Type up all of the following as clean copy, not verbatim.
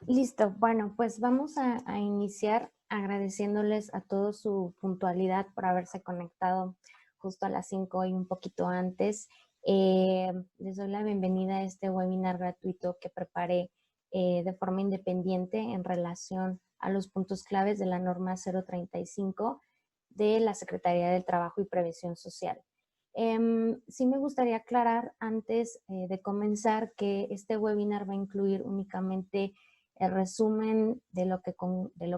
Listo, bueno, pues vamos a iniciar agradeciéndoles a todos su puntualidad por haberse conectado justo a las 5 y un poquito antes. Les doy la bienvenida a este webinar gratuito que preparé de forma independiente en relación a los puntos claves de la norma 035 de la Secretaría del Trabajo y Previsión Social. Sí me gustaría aclarar antes de comenzar que este webinar va a incluir únicamente el resumen de lo que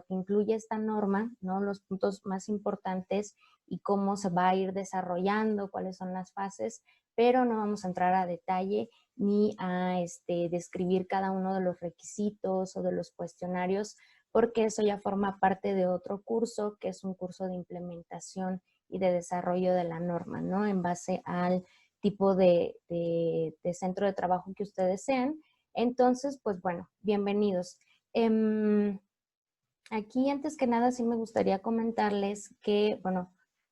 incluye esta norma, ¿no? Los puntos más importantes y cómo se va a ir desarrollando, cuáles son las fases, pero no vamos a entrar a detalle ni a describir cada uno de los requisitos o de los cuestionarios, porque eso ya forma parte de otro curso, que es un curso de implementación y de desarrollo de la norma, ¿no? En base al tipo de centro de trabajo que ustedes sean. Entonces, pues bueno, bienvenidos. Aquí antes que nada sí me gustaría comentarles que, bueno,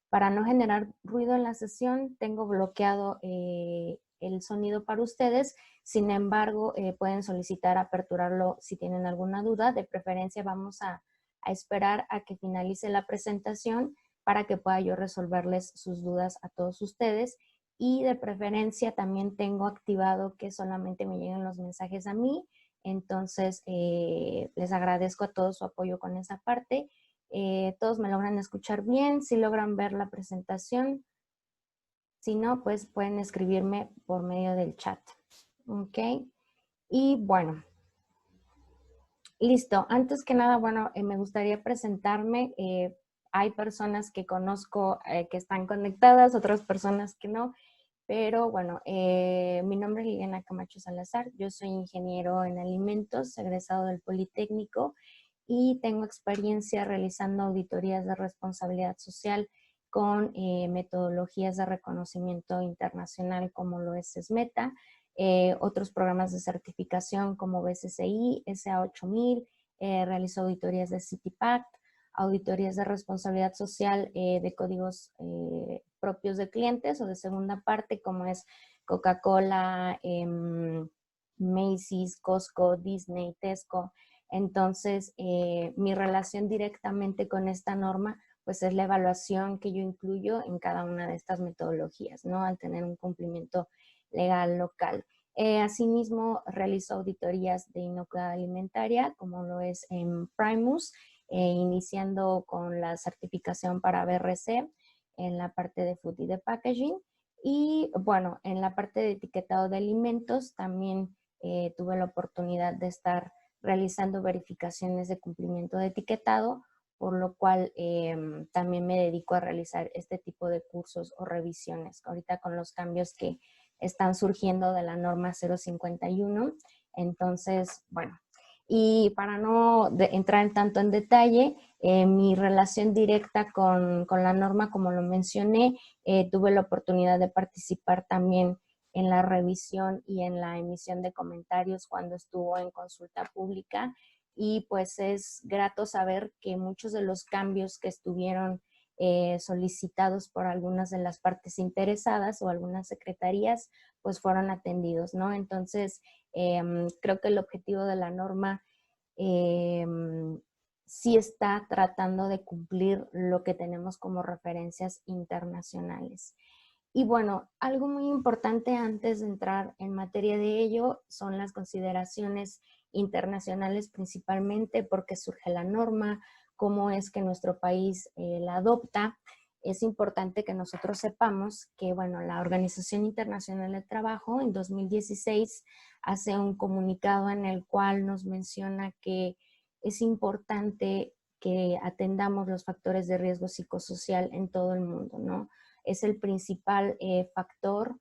para no generar ruido en la sesión, tengo bloqueado el sonido para ustedes. Sin embargo, pueden solicitar aperturarlo si tienen alguna duda. De preferencia vamos a esperar a que finalice la presentación para que pueda yo resolverles sus dudas a todos ustedes. Y de preferencia también tengo activado que solamente me lleguen los mensajes a mí. Entonces, les agradezco a todos su apoyo con esa parte. Todos me logran escuchar bien, si logran ver la presentación. Si no, pues pueden escribirme por medio del chat. ¿Ok? Y bueno, listo. Antes que nada, bueno, me gustaría presentarme. Hay personas que conozco que están conectadas, otras personas que no. Pero bueno, mi nombre es Liliana Camacho Salazar, yo soy ingeniero en alimentos, egresado del Politécnico y tengo experiencia realizando auditorías de responsabilidad social con metodologías de reconocimiento internacional como lo es SMETA, otros programas de certificación como BCCI, SA8000, realizo auditorías de CITIPACT, auditorías de responsabilidad social de códigos propios de clientes o de segunda parte, como es Coca-Cola, Macy's, Costco, Disney, Tesco. Entonces, mi relación directamente con esta norma, pues es la evaluación que yo incluyo en cada una de estas metodologías, ¿no? Al tener un cumplimiento legal local. Asimismo, realizo auditorías de inocuidad alimentaria, como lo es en Primus, iniciando con la certificación para BRC en la parte de food y de packaging. Y bueno, en la parte de etiquetado de alimentos también tuve la oportunidad de estar realizando verificaciones de cumplimiento de etiquetado, por lo cual también me dedico a realizar este tipo de cursos o revisiones. Ahorita con los cambios que están surgiendo de la norma 051, entonces, bueno, y para no entrar tanto en detalle, mi relación directa con la norma, como lo mencioné, tuve la oportunidad de participar también en la revisión y en la emisión de comentarios cuando estuvo en consulta pública, y pues es grato saber que muchos de los cambios que estuvieron solicitados por algunas de las partes interesadas o algunas secretarías, pues fueron atendidos, ¿no? Entonces, creo que el objetivo de la norma eh, sí está tratando de cumplir lo que tenemos como referencias internacionales. Y bueno, algo muy importante antes de entrar en materia de ello son las consideraciones internacionales, principalmente porque surge la norma, cómo es que nuestro país la adopta. Es importante que nosotros sepamos que, bueno, la Organización Internacional del Trabajo en 2016 hace un comunicado en el cual nos menciona que es importante que atendamos los factores de riesgo psicosocial en todo el mundo, ¿no? Es el principal factor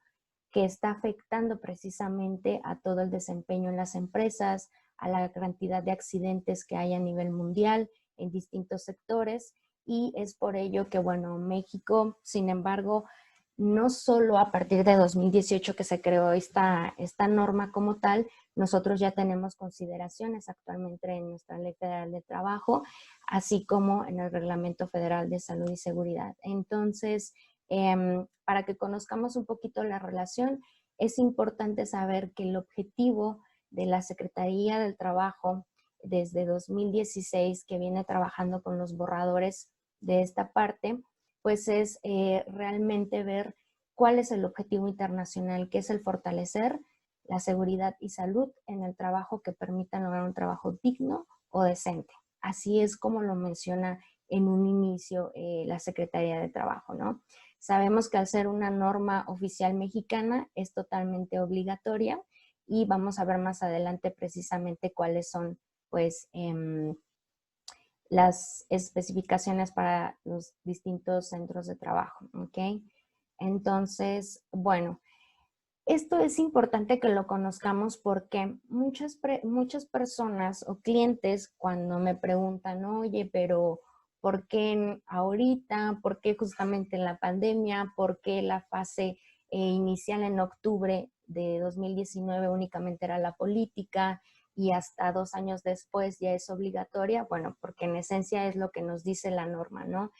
que está afectando precisamente a todo el desempeño en las empresas, a la cantidad de accidentes que hay a nivel mundial en distintos sectores, y es por ello que, bueno, México, sin embargo, no solo a partir de 2018 que se creó esta norma como tal, nosotros ya tenemos consideraciones actualmente en nuestra Ley Federal de Trabajo, así como en el Reglamento Federal de Salud y Seguridad. Entonces, para que conozcamos un poquito la relación, es importante saber que el objetivo de la Secretaría del Trabajo desde 2016 que viene trabajando con los borradores de esta parte, pues es realmente ver cuál es el objetivo internacional, que es el fortalecer la seguridad y salud en el trabajo que permitan lograr un trabajo digno o decente. Así es como lo menciona en un inicio la Secretaría de Trabajo, ¿no? Sabemos que al ser una norma oficial mexicana es totalmente obligatoria y vamos a ver más adelante precisamente cuáles son, pues, las especificaciones para los distintos centros de trabajo, ¿ok? Entonces, bueno, esto es importante que lo conozcamos porque muchas personas o clientes cuando me preguntan, oye, pero ¿por qué ahorita? ¿Por qué justamente en la pandemia? ¿Por qué la fase inicial en octubre de 2019 únicamente era la política y hasta 2 años después ya es obligatoria? Bueno, porque en esencia es lo que nos dice la norma, ¿no?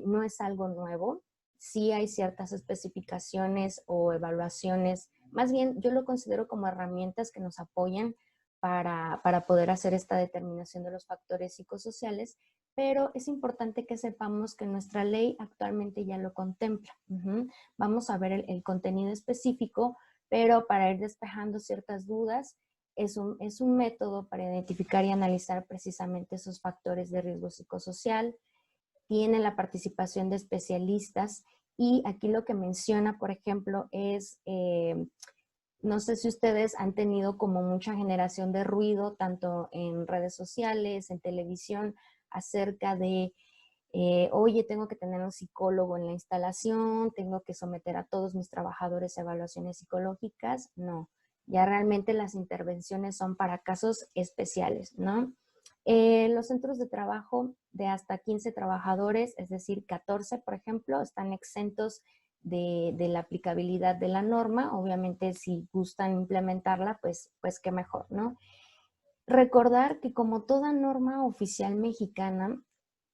No es algo nuevo. Sí hay ciertas especificaciones o evaluaciones, más bien yo lo considero como herramientas que nos apoyan para poder hacer esta determinación de los factores psicosociales, pero es importante que sepamos que nuestra ley actualmente ya lo contempla. Vamos a ver el contenido específico, pero para ir despejando ciertas dudas, es un método para identificar y analizar precisamente esos factores de riesgo psicosocial. Tiene la participación de especialistas y aquí lo que menciona, por ejemplo, es, no sé si ustedes han tenido como mucha generación de ruido, tanto en redes sociales, en televisión, acerca de, oye, tengo que tener un psicólogo en la instalación, tengo que someter a todos mis trabajadores a evaluaciones psicológicas. No, ya realmente las intervenciones son para casos especiales, ¿no? Los centros de trabajo de hasta 15 trabajadores, es decir, 14, por ejemplo, están exentos de la aplicabilidad de la norma. Obviamente, si gustan implementarla, pues qué mejor, ¿no? Recordar que como toda norma oficial mexicana,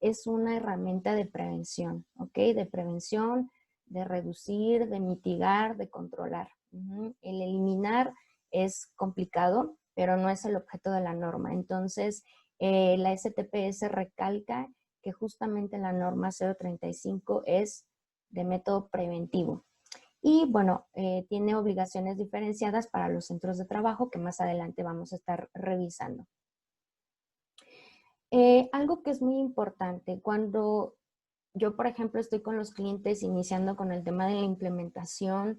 es una herramienta de prevención, ¿ok? De prevención, de reducir, de mitigar, de controlar. El eliminar es complicado, pero no es el objeto de la norma. Entonces, la STPS recalca que justamente la norma 035 es de método preventivo. Y bueno, tiene obligaciones diferenciadas para los centros de trabajo que más adelante vamos a estar revisando. Algo que es muy importante, cuando yo, por ejemplo, estoy con los clientes iniciando con el tema de la implementación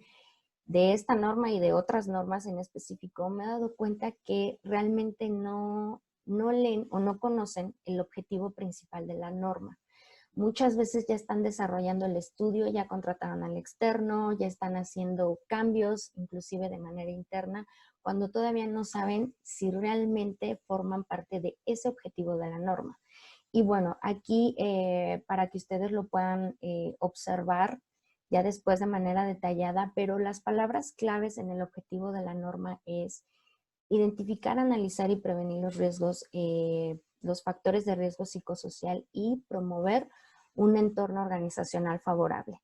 de esta norma y de otras normas en específico, me he dado cuenta que realmente no leen o no conocen el objetivo principal de la norma. Muchas veces ya están desarrollando el estudio, ya contrataron al externo, ya están haciendo cambios, inclusive de manera interna, cuando todavía no saben si realmente forman parte de ese objetivo de la norma. Y bueno, aquí para que ustedes lo puedan observar ya después de manera detallada, pero las palabras claves en el objetivo de la norma es identificar, analizar y prevenir los riesgos, los factores de riesgo psicosocial y promover un entorno organizacional favorable.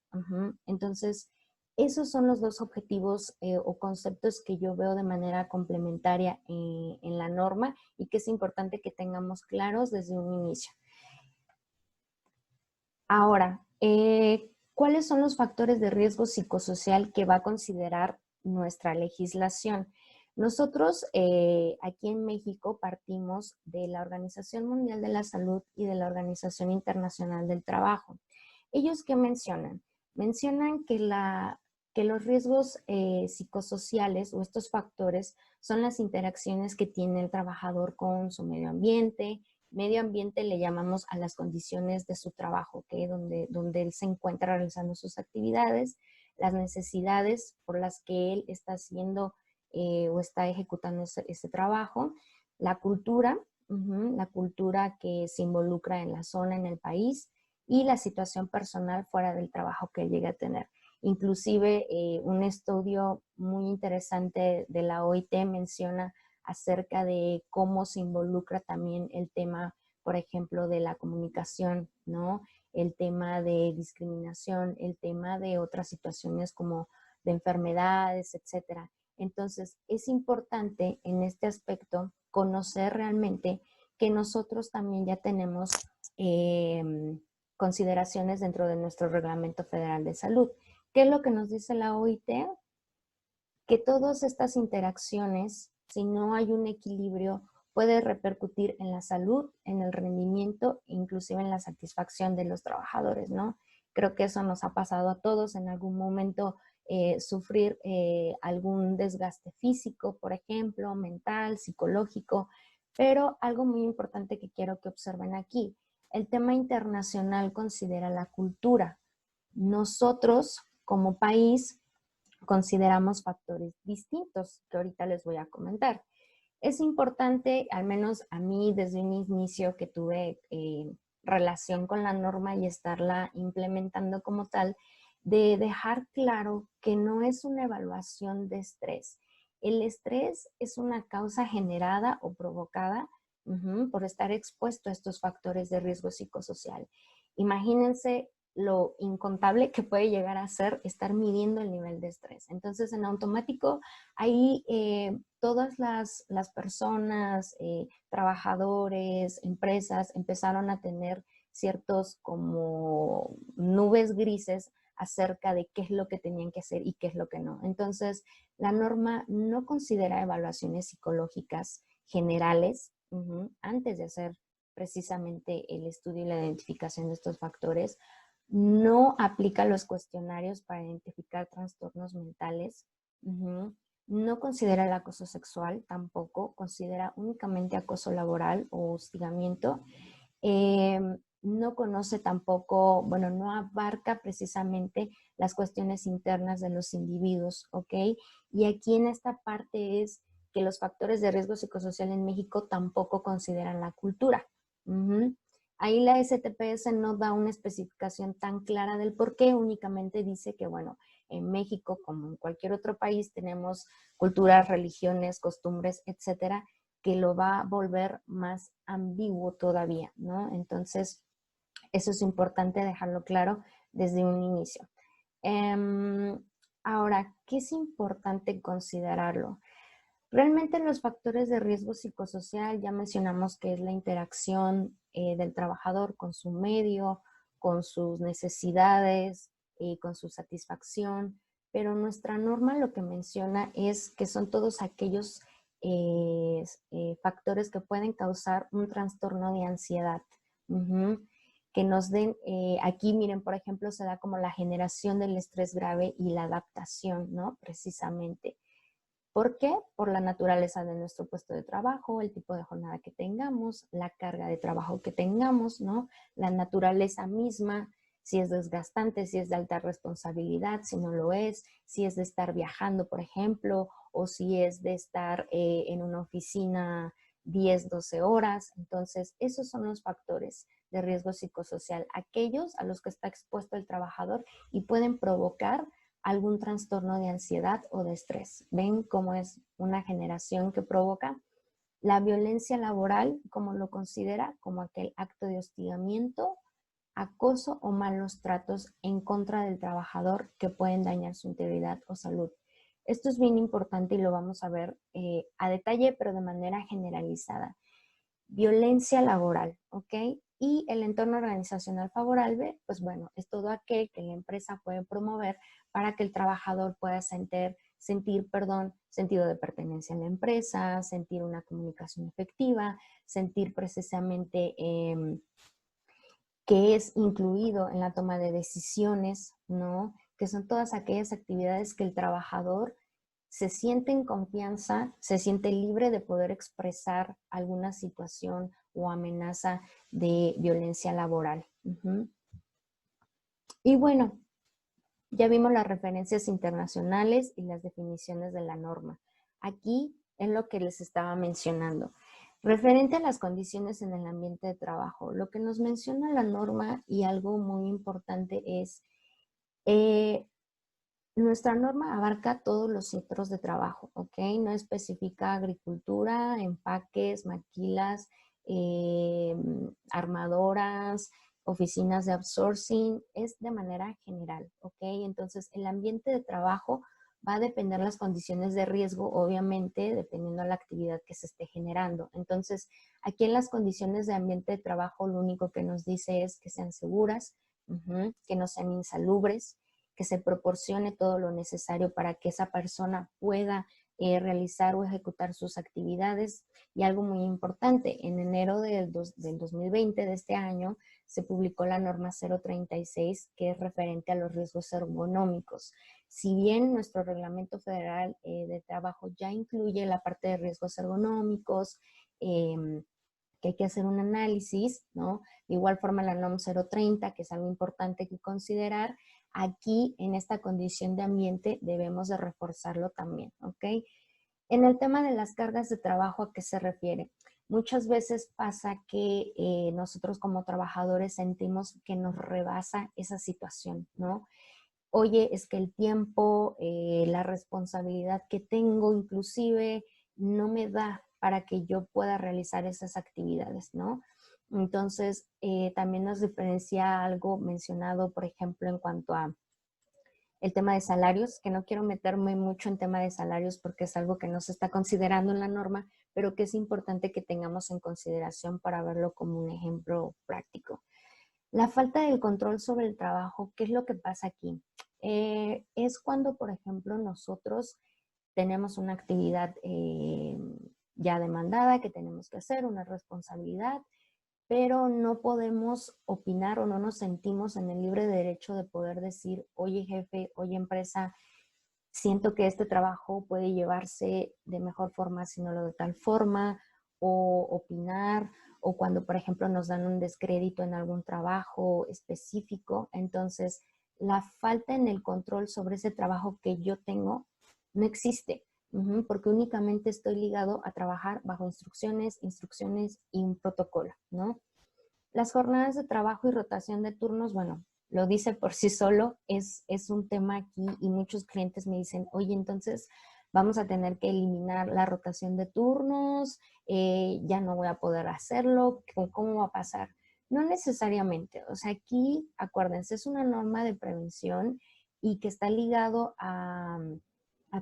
Entonces, esos son los dos objetivos o conceptos que yo veo de manera complementaria en la norma y que es importante que tengamos claros desde un inicio. Ahora, ¿cuáles son los factores de riesgo psicosocial que va a considerar nuestra legislación? Nosotros aquí en México partimos de la Organización Mundial de la Salud y de la Organización Internacional del Trabajo. ¿Ellos qué mencionan? Mencionan que los riesgos psicosociales o estos factores son las interacciones que tiene el trabajador con su medio ambiente. Medio ambiente le llamamos a las condiciones de su trabajo, ¿okay? Donde él se encuentra realizando sus actividades, las necesidades por las que él está haciendo o está ejecutando ese trabajo, la cultura, la cultura que se involucra en la zona, en el país, y la situación personal fuera del trabajo que él llegue a tener. Inclusive un estudio muy interesante de la OIT menciona acerca de cómo se involucra también el tema, por ejemplo, de la comunicación, ¿no? El tema de discriminación, el tema de otras situaciones como de enfermedades, etcétera. Entonces, es importante en este aspecto conocer realmente que nosotros también ya tenemos consideraciones dentro de nuestro Reglamento Federal de Salud. ¿Qué es lo que nos dice la OIT? Que todas estas interacciones, si no hay un equilibrio, puede repercutir en la salud, en el rendimiento, inclusive en la satisfacción de los trabajadores, ¿no? Creo que eso nos ha pasado a todos en algún momento, sufrir algún desgaste físico, por ejemplo, mental, psicológico, pero algo muy importante que quiero que observen aquí, el tema internacional considera la cultura. Nosotros, como país, consideramos factores distintos que ahorita les voy a comentar. Es importante, al menos a mí desde un inicio que tuve relación con la norma y estarla implementando como tal, de dejar claro que no es una evaluación de estrés. El estrés es una causa generada o provocada por estar expuesto a estos factores de riesgo psicosocial. Imagínense lo incontable que puede llegar a ser estar midiendo el nivel de estrés. Entonces, en automático, ahí todas las personas, trabajadores, empresas, empezaron a tener ciertos como nubes grises acerca de qué es lo que tenían que hacer y qué es lo que no. Entonces, la norma no considera evaluaciones psicológicas generales antes de hacer precisamente el estudio y la identificación de estos factores. No aplica los cuestionarios para identificar trastornos mentales. No considera el acoso sexual tampoco, considera únicamente acoso laboral o hostigamiento. No conoce tampoco, bueno, no abarca precisamente las cuestiones internas de los individuos, ¿ok? Y aquí en esta parte es que los factores de riesgo psicosocial en México tampoco consideran la cultura. Ahí la STPS no da una especificación tan clara del por qué, únicamente dice que, bueno, en México, como en cualquier otro país, tenemos culturas, religiones, costumbres, etcétera, que lo va a volver más ambiguo todavía, ¿no? Entonces, eso es importante dejarlo claro desde un inicio. Ahora, ¿qué es importante considerarlo? Realmente los factores de riesgo psicosocial, ya mencionamos que es la interacción del trabajador con su medio, con sus necesidades, con su satisfacción, pero nuestra norma lo que menciona es que son todos aquellos factores que pueden causar un trastorno de ansiedad. Que nos den, aquí miren, por ejemplo, se da como la generación del estrés grave y la adaptación, ¿no? Precisamente. ¿Por qué? Por la naturaleza de nuestro puesto de trabajo, el tipo de jornada que tengamos, la carga de trabajo que tengamos, ¿no? La naturaleza misma, si es desgastante, si es de alta responsabilidad, si no lo es, si es de estar viajando, por ejemplo, o si es de estar en una oficina 10, 12 horas. Entonces, esos son los factores de riesgo psicosocial, aquellos a los que está expuesto el trabajador y pueden provocar algún trastorno de ansiedad o de estrés. ¿Ven cómo es una generación que provoca? La violencia laboral, como lo considera, como aquel acto de hostigamiento, acoso o malos tratos en contra del trabajador que pueden dañar su integridad o salud. Esto es bien importante y lo vamos a ver a detalle, pero de manera generalizada. Violencia laboral, ¿ok? Y el entorno organizacional favorable, pues bueno, es todo aquel que la empresa puede promover para que el trabajador pueda sentir sentido de pertenencia en la empresa, sentir una comunicación efectiva, sentir precisamente que es incluido en la toma de decisiones, ¿no? Que son todas aquellas actividades que el trabajador se siente en confianza, se siente libre de poder expresar alguna situación o amenaza de violencia laboral. Y bueno, ya vimos las referencias internacionales y las definiciones de la norma. Aquí es lo que les estaba mencionando. Referente a las condiciones en el ambiente de trabajo, lo que nos menciona la norma y algo muy importante es nuestra norma abarca todos los centros de trabajo, ¿ok? No especifica agricultura, empaques, maquilas, armadoras, oficinas de outsourcing, es de manera general, ¿ok? Entonces, el ambiente de trabajo va a depender las condiciones de riesgo, obviamente, dependiendo de la actividad que se esté generando. Entonces, aquí en las condiciones de ambiente de trabajo, lo único que nos dice es que sean seguras, que no sean insalubres, que se proporcione todo lo necesario para que esa persona pueda realizar o ejecutar sus actividades. Y algo muy importante, en enero del 2020 de este año, se publicó la norma 036, que es referente a los riesgos ergonómicos. Si bien nuestro reglamento federal de trabajo ya incluye la parte de riesgos ergonómicos, que hay que hacer un análisis, ¿no? De igual forma la NOM 030, que es algo importante que considerar, aquí en esta condición de ambiente debemos de reforzarlo también, ¿ok? En el tema de las cargas de trabajo, ¿a qué se refiere? Muchas veces pasa que nosotros como trabajadores sentimos que nos rebasa esa situación, ¿no? Oye, es que el tiempo, la responsabilidad que tengo inclusive no me da para que yo pueda realizar esas actividades, ¿no? Entonces, también nos diferencia algo mencionado, por ejemplo, en cuanto a el tema de salarios, que no quiero meterme mucho en tema de salarios porque es algo que no se está considerando en la norma, pero que es importante que tengamos en consideración para verlo como un ejemplo práctico. La falta del control sobre el trabajo, ¿qué es lo que pasa aquí? Es cuando, por ejemplo, nosotros tenemos una actividad ya demandada que tenemos que hacer, una responsabilidad, pero no podemos opinar o no nos sentimos en el libre derecho de poder decir, oye jefe, oye empresa, siento que este trabajo puede llevarse de mejor forma si no lo de tal forma, o opinar, o cuando, por ejemplo, nos dan un descrédito en algún trabajo específico. Entonces, la falta en el control sobre ese trabajo que yo tengo no existe, porque únicamente estoy ligado a trabajar bajo instrucciones y un protocolo, ¿no? Las jornadas de trabajo y rotación de turnos, bueno, lo dice por sí solo, es un tema aquí y muchos clientes me dicen, oye, entonces vamos a tener que eliminar la rotación de turnos, ya no voy a poder hacerlo, ¿cómo va a pasar? No necesariamente, o sea, aquí, acuérdense, es una norma de prevención y que está ligado a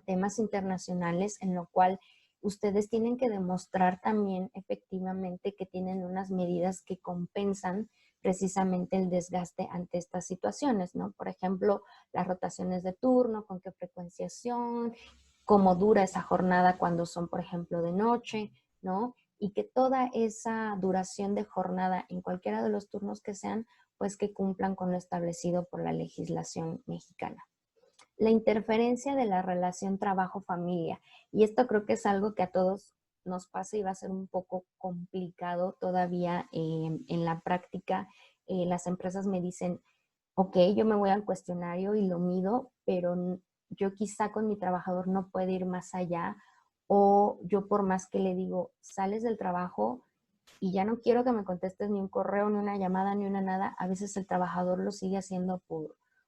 temas internacionales en lo cual ustedes tienen que demostrar también efectivamente que tienen unas medidas que compensan precisamente el desgaste ante estas situaciones, ¿no? Por ejemplo, las rotaciones de turno, con qué frecuencia son, cómo dura esa jornada cuando son, por ejemplo, de noche, ¿no? Y que toda esa duración de jornada en cualquiera de los turnos que sean, pues que cumplan con lo establecido por la legislación mexicana. La interferencia de la relación trabajo-familia. Y esto creo que es algo que a todos nos pasa y va a ser un poco complicado todavía en la práctica. Las empresas me dicen, ok, yo me voy al cuestionario y lo mido, pero yo quizá con mi trabajador no puedo ir más allá, o yo por más que le digo, sales del trabajo y ya no quiero que me contestes ni un correo, ni una llamada, ni una nada, a veces el trabajador lo sigue haciendo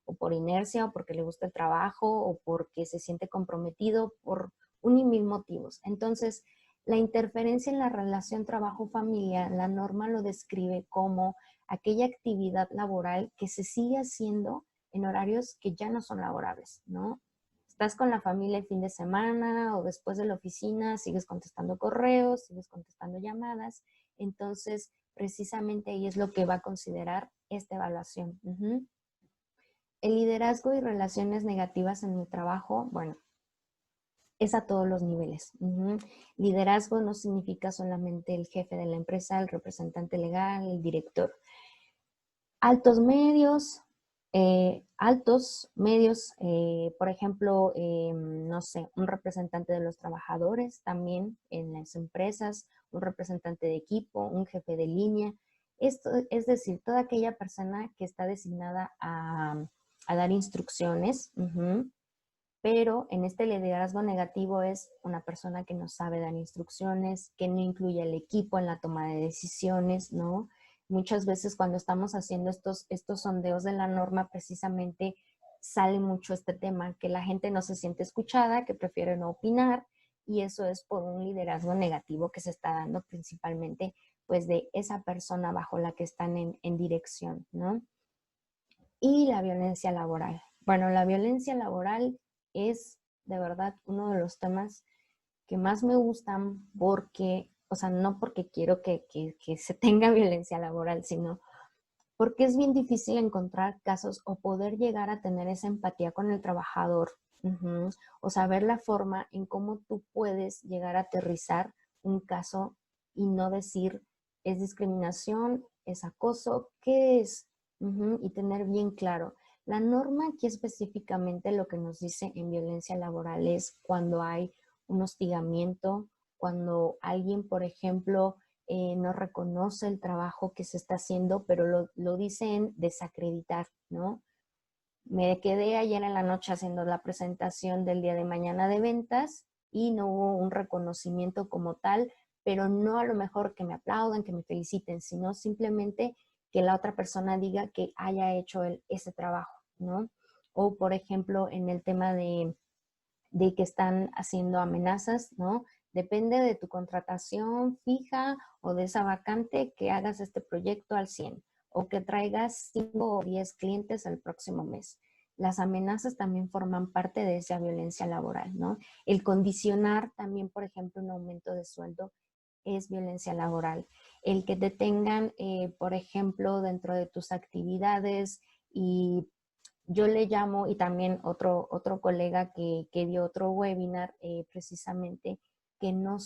o por inercia, o porque le gusta el trabajo, o porque se siente comprometido, por un y mil motivos. Entonces, la interferencia en la relación trabajo-familia, la norma lo describe como aquella actividad laboral que se sigue haciendo en horarios que ya no son laborables, ¿no? Estás con la familia el fin de semana o después de la oficina, sigues contestando correos, sigues contestando llamadas. Entonces, precisamente ahí es lo que va a considerar esta evaluación. El liderazgo y relaciones negativas en mi trabajo, bueno, es a todos los niveles. Liderazgo no significa solamente el jefe de la empresa, el representante legal, el director. Altos medios, por ejemplo, no sé, un representante de los trabajadores también en las empresas, un representante de equipo, un jefe de línea. Esto, es decir, toda aquella persona que está designada a dar instrucciones, pero en este liderazgo negativo es una persona que no sabe dar instrucciones, que no incluye al equipo en la toma de decisiones, ¿no? Muchas veces cuando estamos haciendo estos sondeos de la norma, precisamente sale mucho este tema, que la gente no se siente escuchada, que prefiere no opinar, y eso es por un liderazgo negativo que se está dando principalmente pues de esa persona bajo la que están en dirección, ¿no? Y la violencia laboral. Bueno, la violencia laboral es de verdad, uno de los temas que más me gustan porque, o sea, no porque quiero que se tenga violencia laboral, sino porque es bien difícil encontrar casos o poder llegar a tener esa empatía con el trabajador. O saber la forma en cómo tú puedes llegar a aterrizar un caso y no decir es discriminación, es acoso, ¿qué es? Y tener bien claro. La norma aquí específicamente lo que nos dice en violencia laboral es cuando hay un hostigamiento, cuando alguien, por ejemplo, no reconoce el trabajo que se está haciendo, pero lo dice en desacreditar, ¿no? Me quedé ayer en la noche haciendo la presentación del día de mañana de ventas y no hubo un reconocimiento como tal, pero no a lo mejor que me aplaudan, que me feliciten, sino simplemente que la otra persona diga que haya hecho ese trabajo, ¿no? O, por ejemplo, en el tema de que están haciendo amenazas, ¿no? Depende de tu contratación fija o de esa vacante que hagas este proyecto al 100 o que traigas 5 o 10 clientes el próximo mes. Las amenazas también forman parte de esa violencia laboral, ¿no? El condicionar también, por ejemplo, un aumento de sueldo es violencia laboral. El que te tengan, por ejemplo, dentro de tus actividades y yo le llamo, y también otro colega que dio otro webinar, precisamente, que no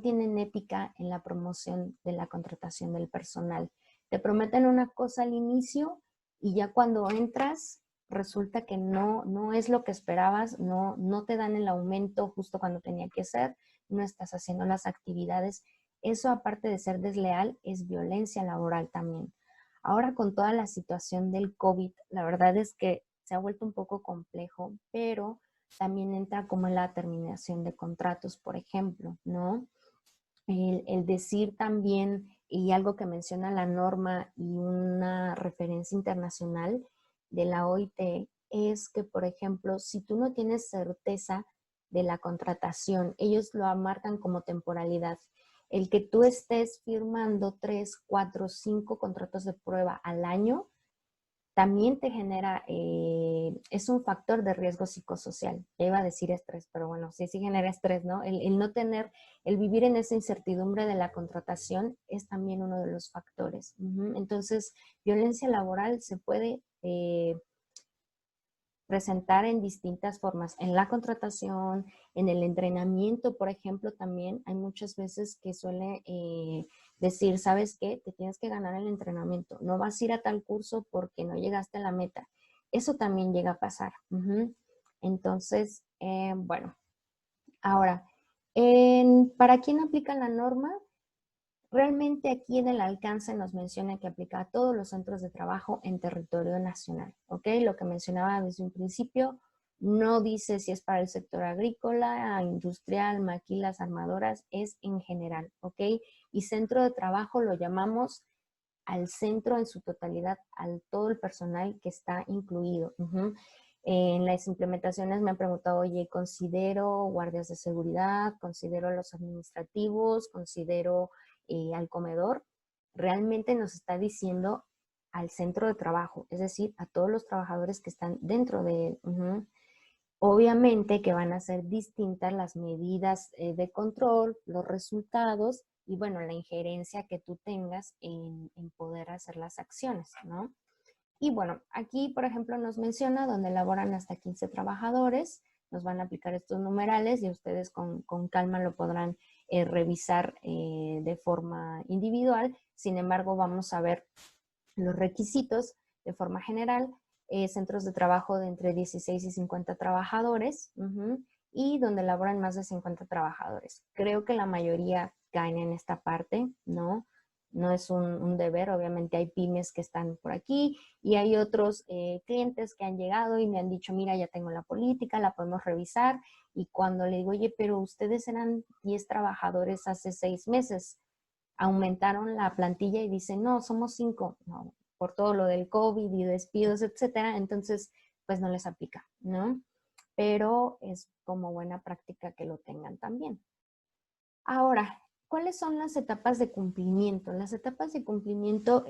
tienen ética en la promoción de la contratación del personal. Te prometen una cosa al inicio y ya cuando entras resulta que no es lo que esperabas, no te dan el aumento justo cuando tenía que ser, no estás haciendo las actividades. Eso, aparte de ser desleal, es violencia laboral también. Ahora, con toda la situación del COVID, la verdad es que se ha vuelto un poco complejo, pero también entra como en la terminación de contratos, por ejemplo, ¿no? El decir también, y algo que menciona la norma y una referencia internacional de la OIT, es que, por ejemplo, si tú no tienes certeza de la contratación, ellos lo marcan como temporalidad. El que tú estés firmando 3, 4, 5 contratos de prueba al año, también te genera, es un factor de riesgo psicosocial. Ya iba a decir estrés, pero bueno, sí genera estrés, ¿no? El no tener, el vivir en esa incertidumbre de la contratación es también uno de los factores. Entonces, violencia laboral se puede presentar en distintas formas. En la contratación, en el entrenamiento, por ejemplo, también hay muchas veces que suele decir, ¿sabes qué? Te tienes que ganar el entrenamiento. No vas a ir a tal curso porque no llegaste a la meta. Eso también llega a pasar. Entonces, bueno, ahora, ¿para quién aplica la norma? Realmente aquí en el alcance nos menciona que aplica a todos los centros de trabajo en territorio nacional, ¿ok? Lo que mencionaba desde un principio, no dice si es para el sector agrícola, industrial, maquilas, armadoras, es en general, ¿ok? Y centro de trabajo lo llamamos al centro en su totalidad, al todo el personal que está incluido. En las implementaciones me han preguntado, oye, considero guardias de seguridad, considero los administrativos, considero al comedor. Realmente nos está diciendo al centro de trabajo, es decir, a todos los trabajadores que están dentro de él. Obviamente que van a ser distintas las medidas de control, los resultados y bueno, la injerencia que tú tengas en poder hacer las acciones, ¿no? Y bueno, aquí, por ejemplo, nos menciona donde laboran hasta 15 trabajadores, nos van a aplicar estos numerales y ustedes con calma lo podrán revisar de forma individual. Sin embargo, vamos a ver los requisitos de forma general, centros de trabajo de entre 16 y 50 trabajadores y donde laboran más de 50 trabajadores. Creo que la mayoría caen en esta parte, ¿no? No es un deber, obviamente hay pymes que están por aquí y hay otros clientes que han llegado y me han dicho, mira, ya tengo la política, la podemos revisar. Y cuando le digo, oye, pero ustedes eran 10 trabajadores hace 6 meses, aumentaron la plantilla y dicen, no, somos 5, no, por todo lo del COVID y despidos, etcétera, entonces pues no les aplica, ¿no? Pero es como buena práctica que lo tengan también. Ahora, ¿cuáles son las etapas de cumplimiento? Las etapas de cumplimiento,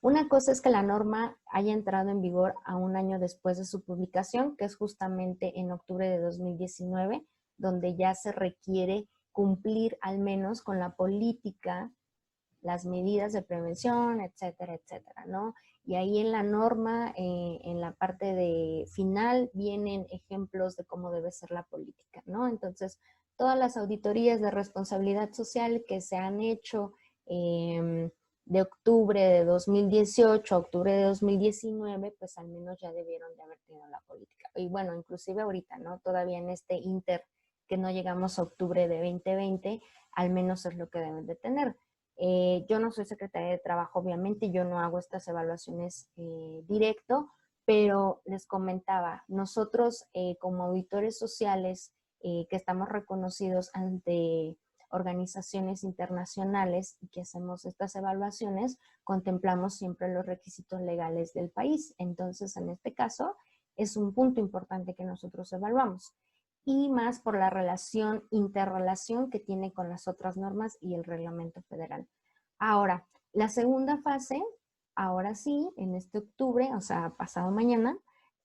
Una cosa es que la norma haya entrado en vigor a un año después de su publicación, que es justamente en octubre de 2019, donde ya se requiere cumplir al menos con la política, las medidas de prevención, etcétera, etcétera, ¿no? Y ahí en la norma, en la parte de final, vienen ejemplos de cómo debe ser la política, ¿no? Entonces, todas las auditorías de responsabilidad social que se han hecho de octubre de 2018 a octubre de 2019, pues al menos ya debieron de haber tenido la política. Y bueno, inclusive ahorita, ¿no? Todavía en este inter que no llegamos a octubre de 2020, al menos es lo que deben de tener. Yo no soy secretaria de Trabajo, obviamente, yo no hago estas evaluaciones directo, pero les comentaba, nosotros como auditores sociales que estamos reconocidos ante organizaciones internacionales y que hacemos estas evaluaciones, contemplamos siempre los requisitos legales del país. Entonces, en este caso, es un punto importante que nosotros evaluamos y más por la interrelación que tiene con las otras normas y el reglamento federal. Ahora, la segunda fase, ahora sí, en este octubre, o sea, pasado mañana,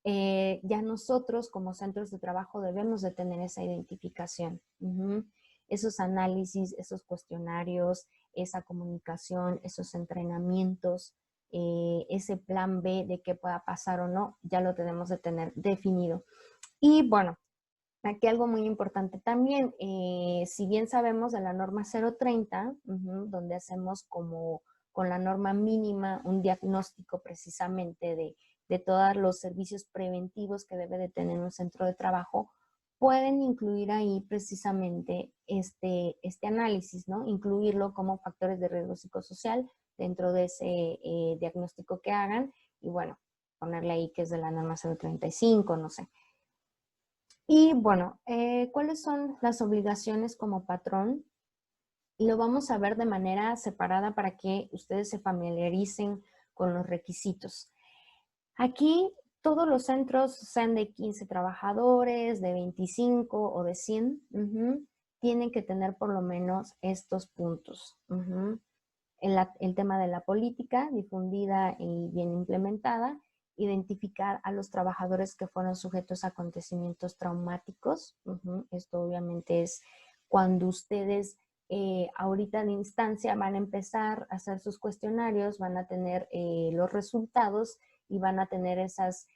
ya nosotros como centros de trabajo debemos de tener esa identificación. Esos análisis, esos cuestionarios, esa comunicación, esos entrenamientos, ese plan B de qué pueda pasar o no, ya lo tenemos de tener definido. Y bueno, aquí algo muy importante también, si bien sabemos de la norma 030, donde hacemos como con la norma mínima un diagnóstico precisamente de todos los servicios preventivos que debe de tener un centro de trabajo, pueden incluir ahí precisamente este análisis, ¿no? Incluirlo como factores de riesgo psicosocial dentro de ese diagnóstico que hagan y bueno, ponerle ahí que es de la norma 035, no sé. Y bueno, ¿cuáles son las obligaciones como patrón? Y lo vamos a ver de manera separada para que ustedes se familiaricen con los requisitos. Aquí todos los centros, sean de 15 trabajadores, de 25 o de 100, tienen que tener por lo menos estos puntos. El tema de la política difundida y bien implementada, identificar a los trabajadores que fueron sujetos a acontecimientos traumáticos. Esto obviamente es cuando ustedes ahorita en instancia van a empezar a hacer sus cuestionarios, van a tener los resultados y van a tener esos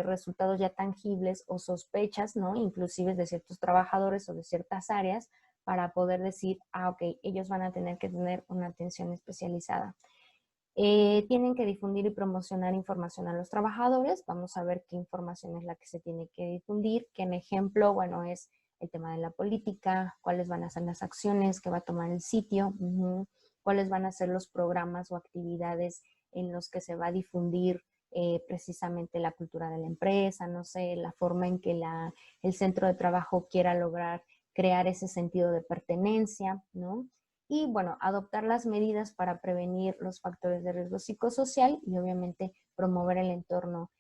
resultados ya tangibles o sospechas, ¿no? Inclusive de ciertos trabajadores o de ciertas áreas, para poder decir, ok, ellos van a tener que tener una atención especializada. Tienen que difundir y promocionar información a los trabajadores. Vamos a ver qué información es la que se tiene que difundir, que en ejemplo, bueno, es el tema de la política, cuáles van a ser las acciones que va a tomar el sitio, cuáles van a ser los programas o actividades en los que se va a difundir precisamente la cultura de la empresa, no sé, la forma en que el centro de trabajo quiera lograr crear ese sentido de pertenencia, ¿no? Y bueno, adoptar las medidas para prevenir los factores de riesgo psicosocial y obviamente promover el entorno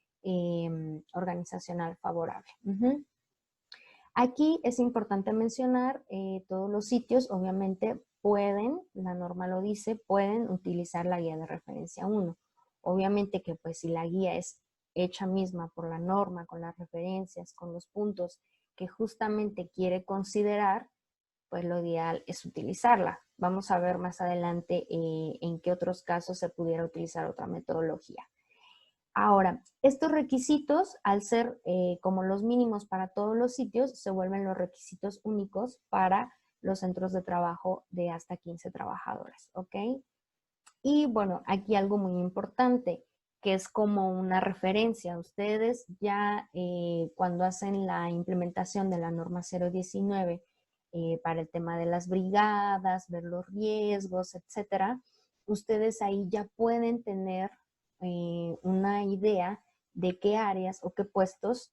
organizacional favorable. Aquí es importante mencionar todos los sitios, obviamente pueden, la norma lo dice, pueden utilizar la guía de referencia 1. Obviamente que pues si la guía es hecha misma por la norma, con las referencias, con los puntos que justamente quiere considerar, pues lo ideal es utilizarla. Vamos a ver más adelante en qué otros casos se pudiera utilizar otra metodología. Ahora, estos requisitos, al ser como los mínimos para todos los sitios, se vuelven los requisitos únicos para los centros de trabajo de hasta 15 trabajadores, ¿ok? Y bueno, aquí algo muy importante, que es como una referencia. Ustedes ya cuando hacen la implementación de la norma 019 para el tema de las brigadas, ver los riesgos, etcétera, ustedes ahí ya pueden tener una idea de qué áreas o qué puestos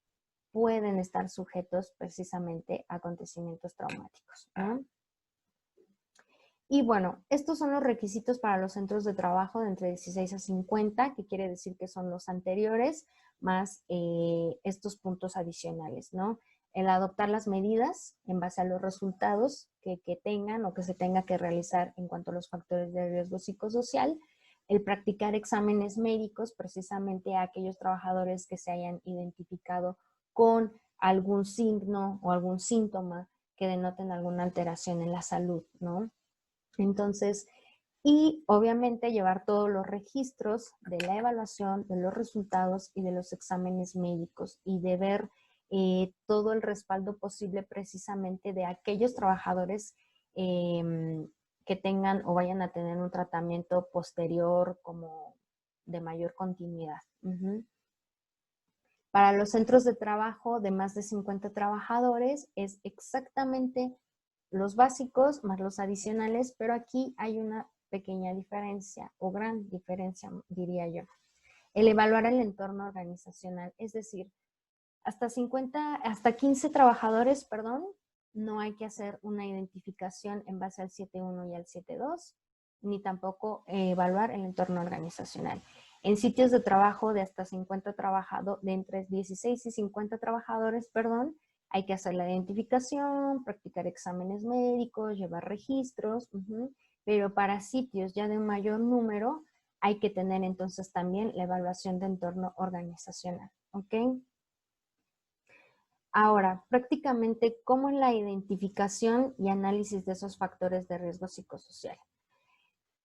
pueden estar sujetos precisamente a acontecimientos traumáticos, ¿no? Y bueno, estos son los requisitos para los centros de trabajo de entre 16 a 50, que quiere decir que son los anteriores, más estos puntos adicionales, ¿no? El adoptar las medidas en base a los resultados que tengan o que se tenga que realizar en cuanto a los factores de riesgo psicosocial, el practicar exámenes médicos precisamente a aquellos trabajadores que se hayan identificado con algún signo o algún síntoma que denoten alguna alteración en la salud, ¿no? Entonces, y obviamente llevar todos los registros de la evaluación, de los resultados y de los exámenes médicos y de ver todo el respaldo posible precisamente de aquellos trabajadores que tengan o vayan a tener un tratamiento posterior como de mayor continuidad. Para los centros de trabajo de más de 50 trabajadores es exactamente los básicos más los adicionales, pero aquí hay una pequeña diferencia o gran diferencia, diría yo. El evaluar el entorno organizacional, es decir, hasta 15 trabajadores, perdón, no hay que hacer una identificación en base al 7.1 y al 7.2, ni tampoco evaluar el entorno organizacional. En sitios de trabajo de hasta 50 trabajadores, de entre 16 y 50 trabajadores, perdón, hay que hacer la identificación, practicar exámenes médicos, llevar registros, pero para sitios ya de un mayor número hay que tener entonces también la evaluación de entorno organizacional, ¿ok? Ahora, prácticamente, ¿cómo es la identificación y análisis de esos factores de riesgo psicosocial?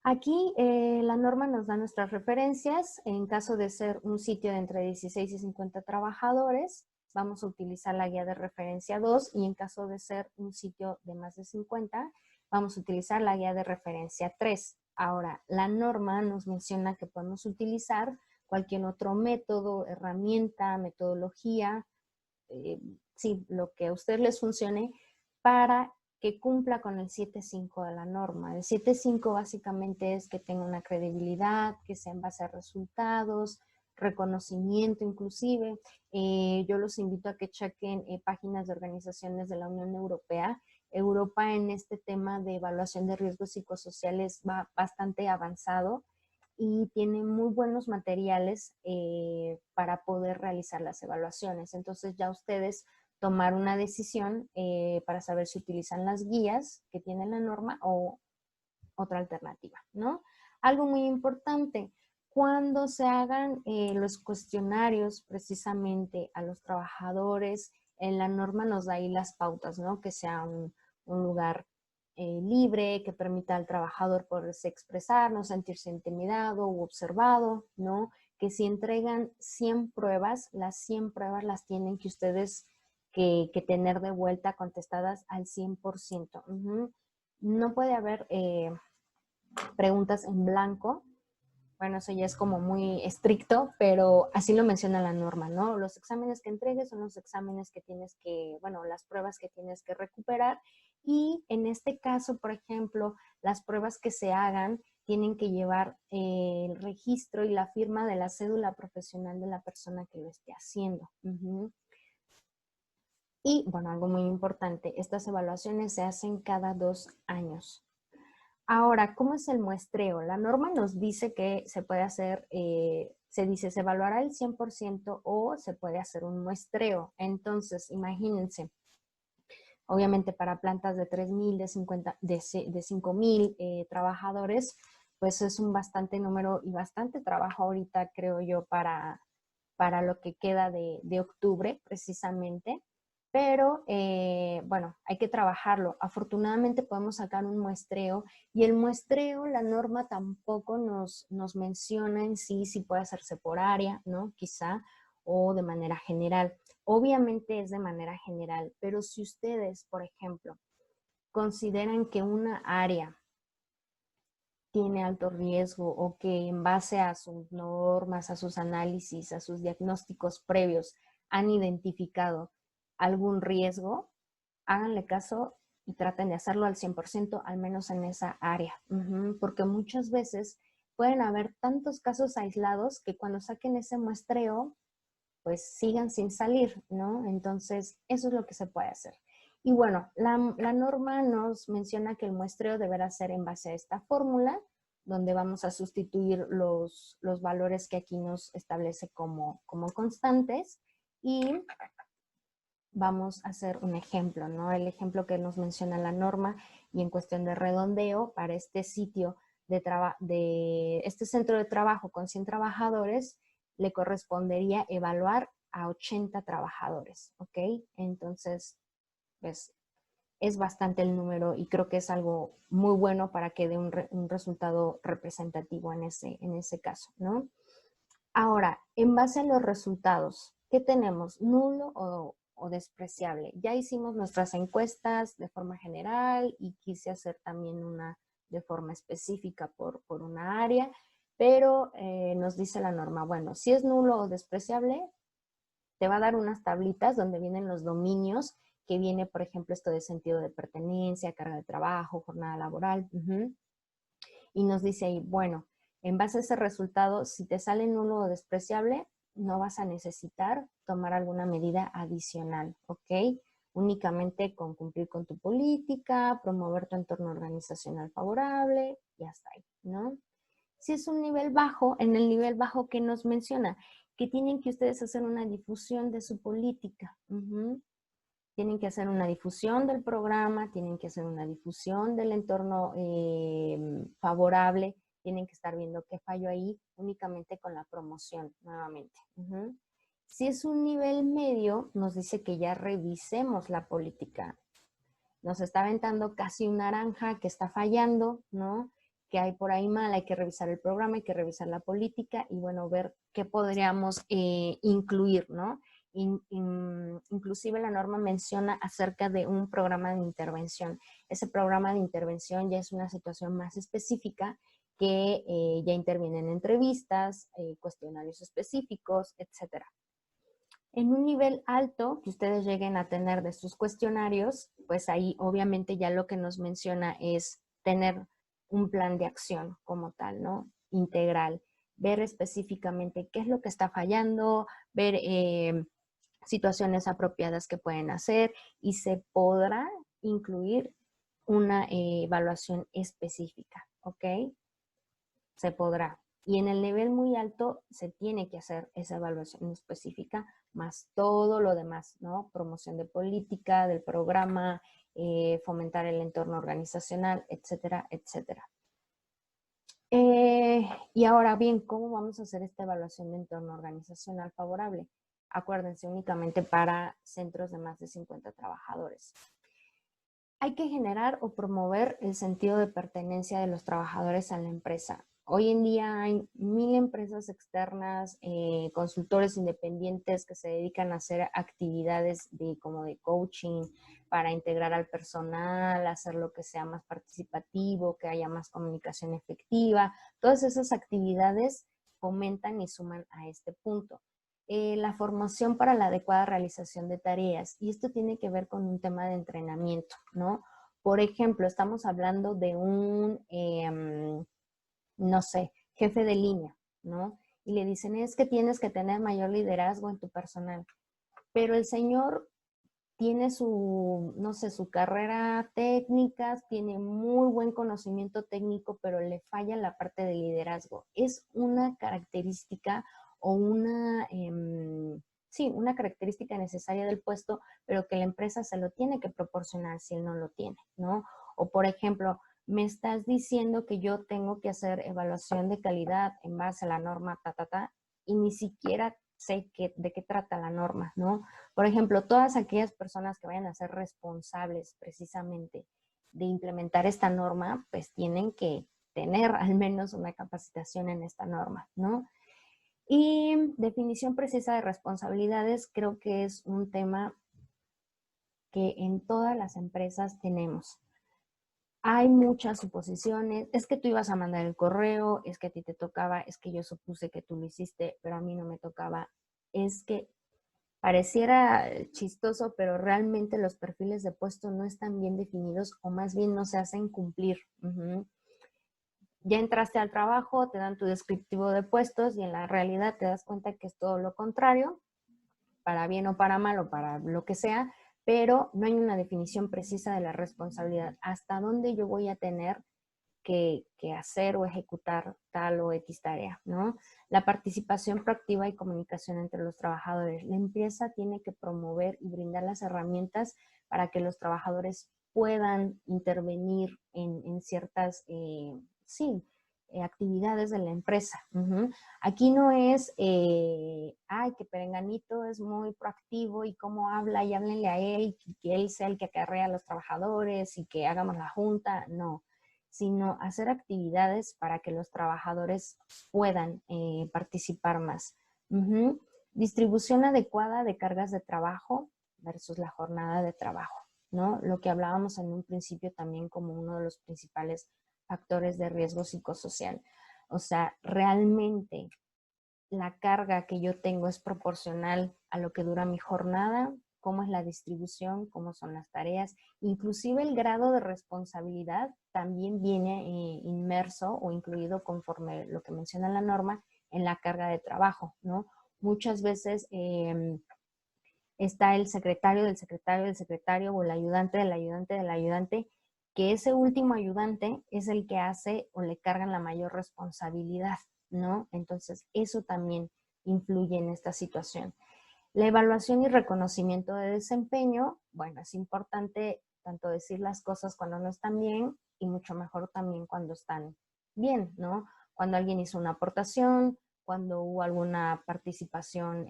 Aquí la norma nos da nuestras referencias. En caso de ser un sitio de entre 16 y 50 trabajadores, vamos a utilizar la guía de referencia 2 y en caso de ser un sitio de más de 50, vamos a utilizar la guía de referencia 3. Ahora, la norma nos menciona que podemos utilizar cualquier otro método, herramienta, metodología, sí, lo que a ustedes les funcione para que cumpla con el 7.5 de la norma. El 7.5 básicamente es que tenga una credibilidad, que sea en base a resultados, reconocimiento inclusive. Yo los invito a que chequen páginas de organizaciones de la Unión Europea. Europa en este tema de evaluación de riesgos psicosociales va bastante avanzado y tiene muy buenos materiales para poder realizar las evaluaciones. Entonces ya ustedes tomar una decisión para saber si utilizan las guías que tiene la norma o otra alternativa, ¿no? Algo muy importante, cuando se hagan los cuestionarios precisamente a los trabajadores, en la norma nos da ahí las pautas, ¿no? Que sea un lugar libre, que permita al trabajador poderse expresar, no sentirse intimidado u observado, ¿no? Que si entregan 100 pruebas, las 100 pruebas las tienen que ustedes que tener de vuelta contestadas al 100%. No puede haber preguntas en blanco. Bueno, eso ya es como muy estricto, pero así lo menciona la norma, ¿no? Los exámenes que entregues son los exámenes que tienes que, bueno, las pruebas que tienes que recuperar. Y en este caso, por ejemplo, las pruebas que se hagan tienen que llevar el registro y la firma de la cédula profesional de la persona que lo esté haciendo. Y, bueno, algo muy importante, estas evaluaciones se hacen cada 2 años. Ahora, ¿cómo es el muestreo? La norma nos dice que se puede hacer, se evaluará el 100% o se puede hacer un muestreo. Entonces, imagínense, obviamente para plantas de 3,000, de 5,000 trabajadores, pues es un bastante número y bastante trabajo ahorita, creo yo, para lo que queda de octubre, precisamente. Pero, bueno, hay que trabajarlo. Afortunadamente podemos sacar un muestreo y el muestreo, la norma tampoco nos menciona en sí si puede hacerse por área, ¿no? Quizá, o de manera general. Obviamente es de manera general, pero si ustedes, por ejemplo, consideran que una área tiene alto riesgo o que en base a sus normas, a sus análisis, a sus diagnósticos previos han identificado algún riesgo, háganle caso y traten de hacerlo al 100%, al menos en esa área. Porque muchas veces pueden haber tantos casos aislados que cuando saquen ese muestreo, pues sigan sin salir, ¿no? Entonces, eso es lo que se puede hacer. Y bueno, la norma nos menciona que el muestreo deberá ser en base a esta fórmula, donde vamos a sustituir los valores que aquí nos establece como constantes y vamos a hacer un ejemplo, ¿no? El ejemplo que nos menciona la norma y en cuestión de redondeo para este sitio de este centro de trabajo con 100 trabajadores, le correspondería evaluar a 80 trabajadores, ¿ok? Entonces, pues es bastante el número y creo que es algo muy bueno para que dé un resultado representativo en ese caso, ¿no? Ahora, en base a los resultados, ¿qué tenemos? ¿Nulo o despreciable? Ya hicimos nuestras encuestas de forma general y quise hacer también una de forma específica por una área, pero nos dice la norma, bueno, si es nulo o despreciable, te va a dar unas tablitas donde vienen los dominios, que viene, por ejemplo, esto de sentido de pertenencia, carga de trabajo, jornada laboral. Y nos dice ahí, bueno, en base a ese resultado, si te sale nulo o despreciable, no vas a necesitar tomar alguna medida adicional, ¿ok? Únicamente con cumplir con tu política, promover tu entorno organizacional favorable y hasta ahí, ¿no? Si es un nivel bajo, en el nivel bajo que nos menciona, que tienen que ustedes hacer una difusión de su política. Tienen que hacer una difusión del programa, tienen que hacer una difusión del entorno favorable, tienen que estar viendo qué falló ahí únicamente con la promoción nuevamente. Si es un nivel medio, nos dice que ya revisemos la política. Nos está aventando casi un naranja que está fallando, ¿no? Que hay por ahí mal, hay que revisar el programa, hay que revisar la política y bueno, ver qué podríamos incluir, ¿no? Inclusive la norma menciona acerca de un programa de intervención. Ese programa de intervención ya es una situación más específica que ya interviene en entrevistas, cuestionarios específicos, etcétera. En un nivel alto que ustedes lleguen a tener de sus cuestionarios, pues ahí obviamente ya lo que nos menciona es tener un plan de acción como tal, ¿no? Integral. Ver específicamente qué es lo que está fallando, ver situaciones apropiadas que pueden hacer y se podrá incluir una evaluación específica, ¿ok? Se podrá. Y en el nivel muy alto se tiene que hacer esa evaluación específica, más todo lo demás, ¿no? Promoción de política, del programa, fomentar el entorno organizacional, etcétera, etcétera. Y ahora bien, ¿cómo vamos a hacer esta evaluación de entorno organizacional favorable? Acuérdense, únicamente para centros de más de 50 trabajadores. Hay que generar o promover el sentido de pertenencia de los trabajadores a la empresa. Hoy en día hay 1000 empresas externas, consultores independientes que se dedican a hacer actividades como de coaching para integrar al personal, hacer lo que sea más participativo, que haya más comunicación efectiva. Todas esas actividades fomentan y suman a este punto. La formación para la adecuada realización de tareas. Y esto tiene que ver con un tema de entrenamiento, ¿no? Por ejemplo, estamos hablando de no sé, jefe de línea, ¿no? Y le dicen, es que tienes que tener mayor liderazgo en tu personal. Pero el señor tiene su, no sé, su carrera técnica, tiene muy buen conocimiento técnico, pero le falla la parte de liderazgo. Es una característica o sí, una característica necesaria del puesto, pero que la empresa se lo tiene que proporcionar si él no lo tiene, ¿no? O por ejemplo, me estás diciendo que yo tengo que hacer evaluación de calidad en base a la norma, y ni siquiera sé de qué trata la norma, ¿no? Por ejemplo, todas aquellas personas que vayan a ser responsables precisamente de implementar esta norma, pues tienen que tener al menos una capacitación en esta norma, ¿no? Y definición precisa de responsabilidades, creo que es un tema que en todas las empresas tenemos. Hay muchas suposiciones, es que tú ibas a mandar el correo, es que a ti te tocaba, es que yo supuse que tú lo hiciste, pero a mí no me tocaba, es que pareciera chistoso, pero realmente los perfiles de puesto no están bien definidos o más bien no se hacen cumplir. Ya entraste al trabajo, te dan tu descriptivo de puestos y en la realidad te das cuenta que es todo lo contrario, para bien o para mal o para lo que sea, pero no hay una definición precisa de la responsabilidad. ¿Hasta dónde yo voy a tener que hacer o ejecutar tal o X tarea, ¿no? La participación proactiva y comunicación entre los trabajadores. La empresa tiene que promover y brindar las herramientas para que los trabajadores puedan intervenir en ciertas, sí, actividades de la empresa. Aquí no es, ay, que Perenganito es muy proactivo y cómo habla y háblenle a él, y que él sea el que acarrea a los trabajadores y que hagamos la junta, no, sino hacer actividades para que los trabajadores puedan participar más. Distribución adecuada de cargas de trabajo versus la jornada de trabajo, ¿no? Lo que hablábamos en un principio también como uno de los principales factores de riesgo psicosocial. O sea, realmente la carga que yo tengo es proporcional a lo que dura mi jornada, cómo es la distribución, cómo son las tareas, inclusive el grado de responsabilidad también viene inmerso o incluido conforme lo que menciona la norma en la carga de trabajo, ¿no? Muchas veces está el secretario del secretario del secretario o el ayudante del ayudante del ayudante, que ese último ayudante es el que hace o le cargan la mayor responsabilidad, ¿no? Entonces, eso también influye en esta situación. La evaluación y reconocimiento de desempeño, bueno, es importante tanto decir las cosas cuando no están bien y mucho mejor también cuando están bien, ¿no? Cuando alguien hizo una aportación, cuando hubo alguna participación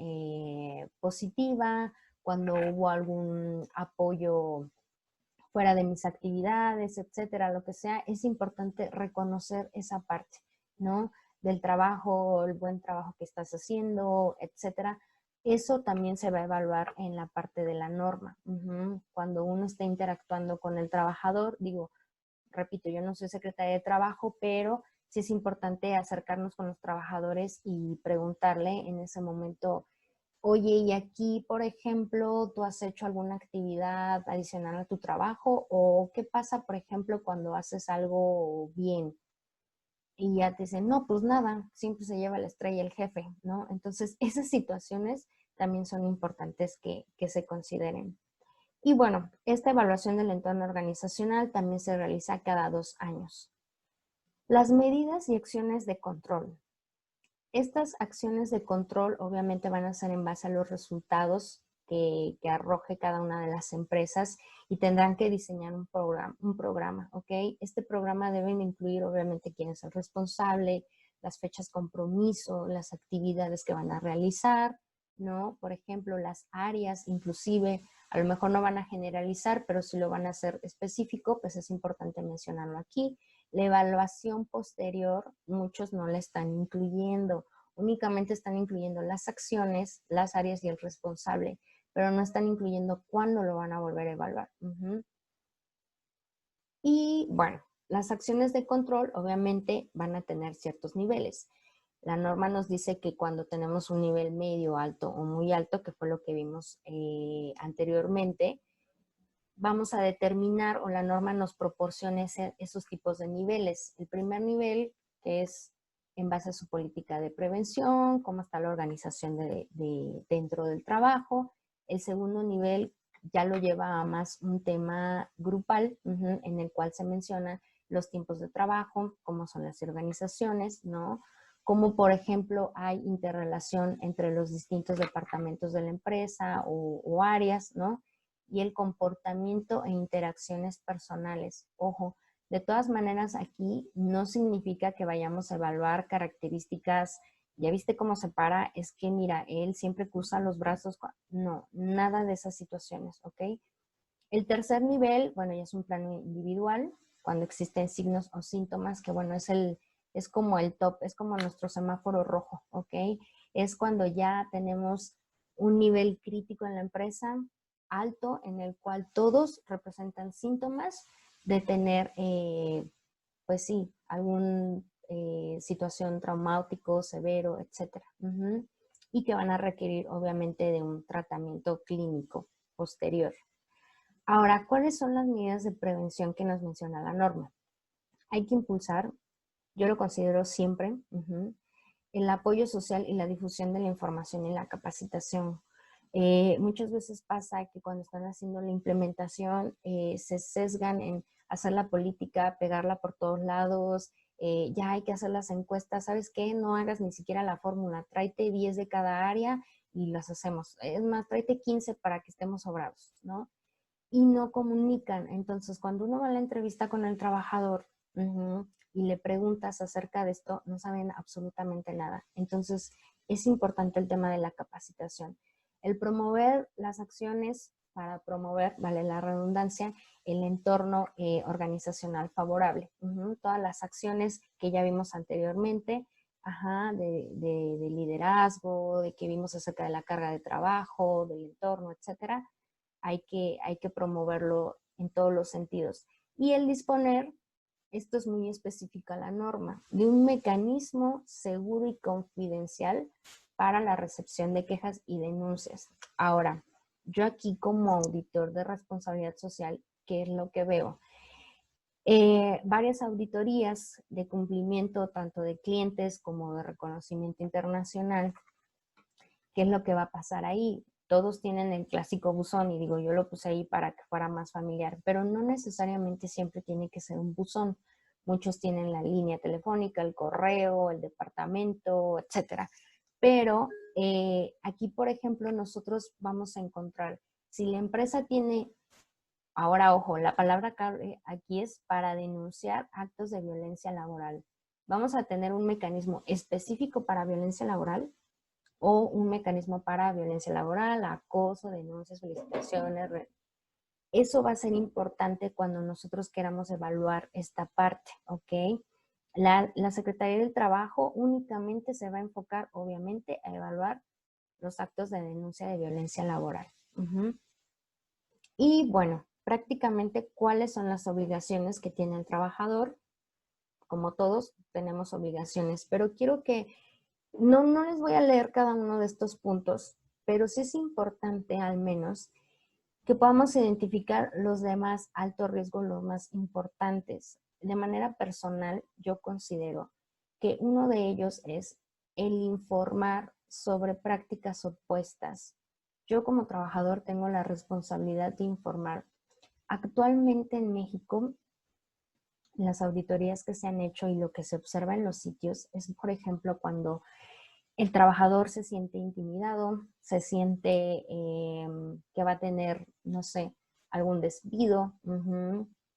positiva, cuando hubo algún apoyo fuera de mis actividades, etcétera, lo que sea, es importante reconocer esa parte, ¿no? Del trabajo, el buen trabajo que estás haciendo, etcétera. Eso también se va a evaluar en la parte de la norma. Cuando uno está interactuando con el trabajador, digo, repito, yo no soy secretaria de trabajo, pero sí es importante acercarnos con los trabajadores y preguntarle en ese momento, oye, y aquí, por ejemplo, ¿tú has hecho alguna actividad adicional a tu trabajo? ¿O qué pasa, por ejemplo, cuando haces algo bien? Y ya te dicen, no, pues nada, siempre se lleva la estrella el jefe, ¿no? Entonces, esas situaciones también son importantes que se consideren. Y bueno, esta evaluación del entorno organizacional también se realiza cada 2 años. Las medidas y acciones de control. Estas acciones de control obviamente van a ser en base a los resultados que arroje cada una de las empresas y tendrán que diseñar un programa, ¿ok? Este programa debe incluir obviamente quién es el responsable, las fechas compromiso, las actividades que van a realizar, ¿no? Por ejemplo, las áreas, inclusive, a lo mejor no van a generalizar, pero si lo van a hacer específico, pues es importante mencionarlo aquí. La evaluación posterior, muchos no la están incluyendo, únicamente están incluyendo las acciones, las áreas y el responsable, pero no están incluyendo cuándo lo van a volver a evaluar. Y bueno, las acciones de control obviamente van a tener ciertos niveles. La norma nos dice que cuando tenemos un nivel medio, alto o muy alto, que fue lo que vimos anteriormente, vamos a determinar o la norma nos proporciona esos tipos de niveles. El primer nivel, que es en base a su política de prevención, cómo está la organización dentro del trabajo. El segundo nivel ya lo lleva a más un tema grupal, en el cual se menciona los tiempos de trabajo, cómo son las organizaciones, ¿no? Como por ejemplo hay interrelación entre los distintos departamentos de la empresa o áreas, ¿no? Y el comportamiento e interacciones personales. Ojo, de todas maneras aquí no significa que vayamos a evaluar características, ya viste cómo se para, es que mira, él siempre cruza los brazos, no, nada de esas situaciones, ¿ok? El tercer nivel, bueno, ya es un plano individual, cuando existen signos o síntomas, que bueno, es como el top, es como nuestro semáforo rojo, ¿ok? Es cuando ya tenemos un nivel crítico en la empresa, alto, en el cual todos representan síntomas de tener, pues sí, alguna situación traumático, severo, etcétera. Y que van a requerir, obviamente, de un tratamiento clínico posterior. Ahora, ¿cuáles son las medidas de prevención que nos menciona la norma? Hay que impulsar, yo lo considero siempre, el apoyo social y la difusión de la información y la capacitación. Muchas veces pasa que cuando están haciendo la implementación se sesgan en hacer la política, pegarla por todos lados, ya hay que hacer las encuestas, ¿sabes qué? No hagas ni siquiera la fórmula, tráete 10 de cada área y las hacemos. Es más, tráete 15 para que estemos sobrados, ¿no? Y no comunican. Entonces, cuando uno va a la entrevista con el trabajador, y le preguntas acerca de esto, no saben absolutamente nada. Entonces, es importante el tema de la capacitación. El promover las acciones para promover, vale la redundancia, el entorno organizacional favorable. Todas las acciones que ya vimos anteriormente, de liderazgo, de que vimos acerca de la carga de trabajo, del entorno, etcétera, hay que promoverlo en todos los sentidos. Y el disponer, esto es muy específico a la norma, de un mecanismo seguro y confidencial para la recepción de quejas y denuncias. Ahora, yo aquí como auditor de responsabilidad social, ¿qué es lo que veo? Varias auditorías de cumplimiento tanto de clientes como de reconocimiento internacional. ¿Qué es lo que va a pasar ahí? Todos tienen el clásico buzón y digo, yo lo puse ahí para que fuera más familiar, pero no necesariamente siempre tiene que ser un buzón. Muchos tienen la línea telefónica, el correo, el departamento, etcétera. Pero aquí, por ejemplo, nosotros vamos a encontrar, si la empresa tiene, ahora ojo, la palabra aquí es para denunciar actos de violencia laboral. Vamos a tener un mecanismo específico para violencia laboral o un mecanismo para violencia laboral, acoso, denuncias, solicitaciones. Eso va a ser importante cuando nosotros queramos evaluar esta parte, ¿ok? La Secretaría del Trabajo únicamente se va a enfocar, obviamente, a evaluar los actos de denuncia de violencia laboral. Y bueno, prácticamente, ¿cuáles son las obligaciones que tiene el trabajador? Como todos, tenemos obligaciones, pero quiero que no les voy a leer cada uno de estos puntos, pero sí es importante al menos que podamos identificar los demás alto riesgo, los más importantes. De manera personal, yo considero que uno de ellos es el informar sobre prácticas opuestas. Yo como trabajador tengo la responsabilidad de informar. Actualmente en México, las auditorías que se han hecho y lo que se observa en los sitios es, por ejemplo, cuando el trabajador se siente intimidado, se siente que va a tener, no sé, algún despido,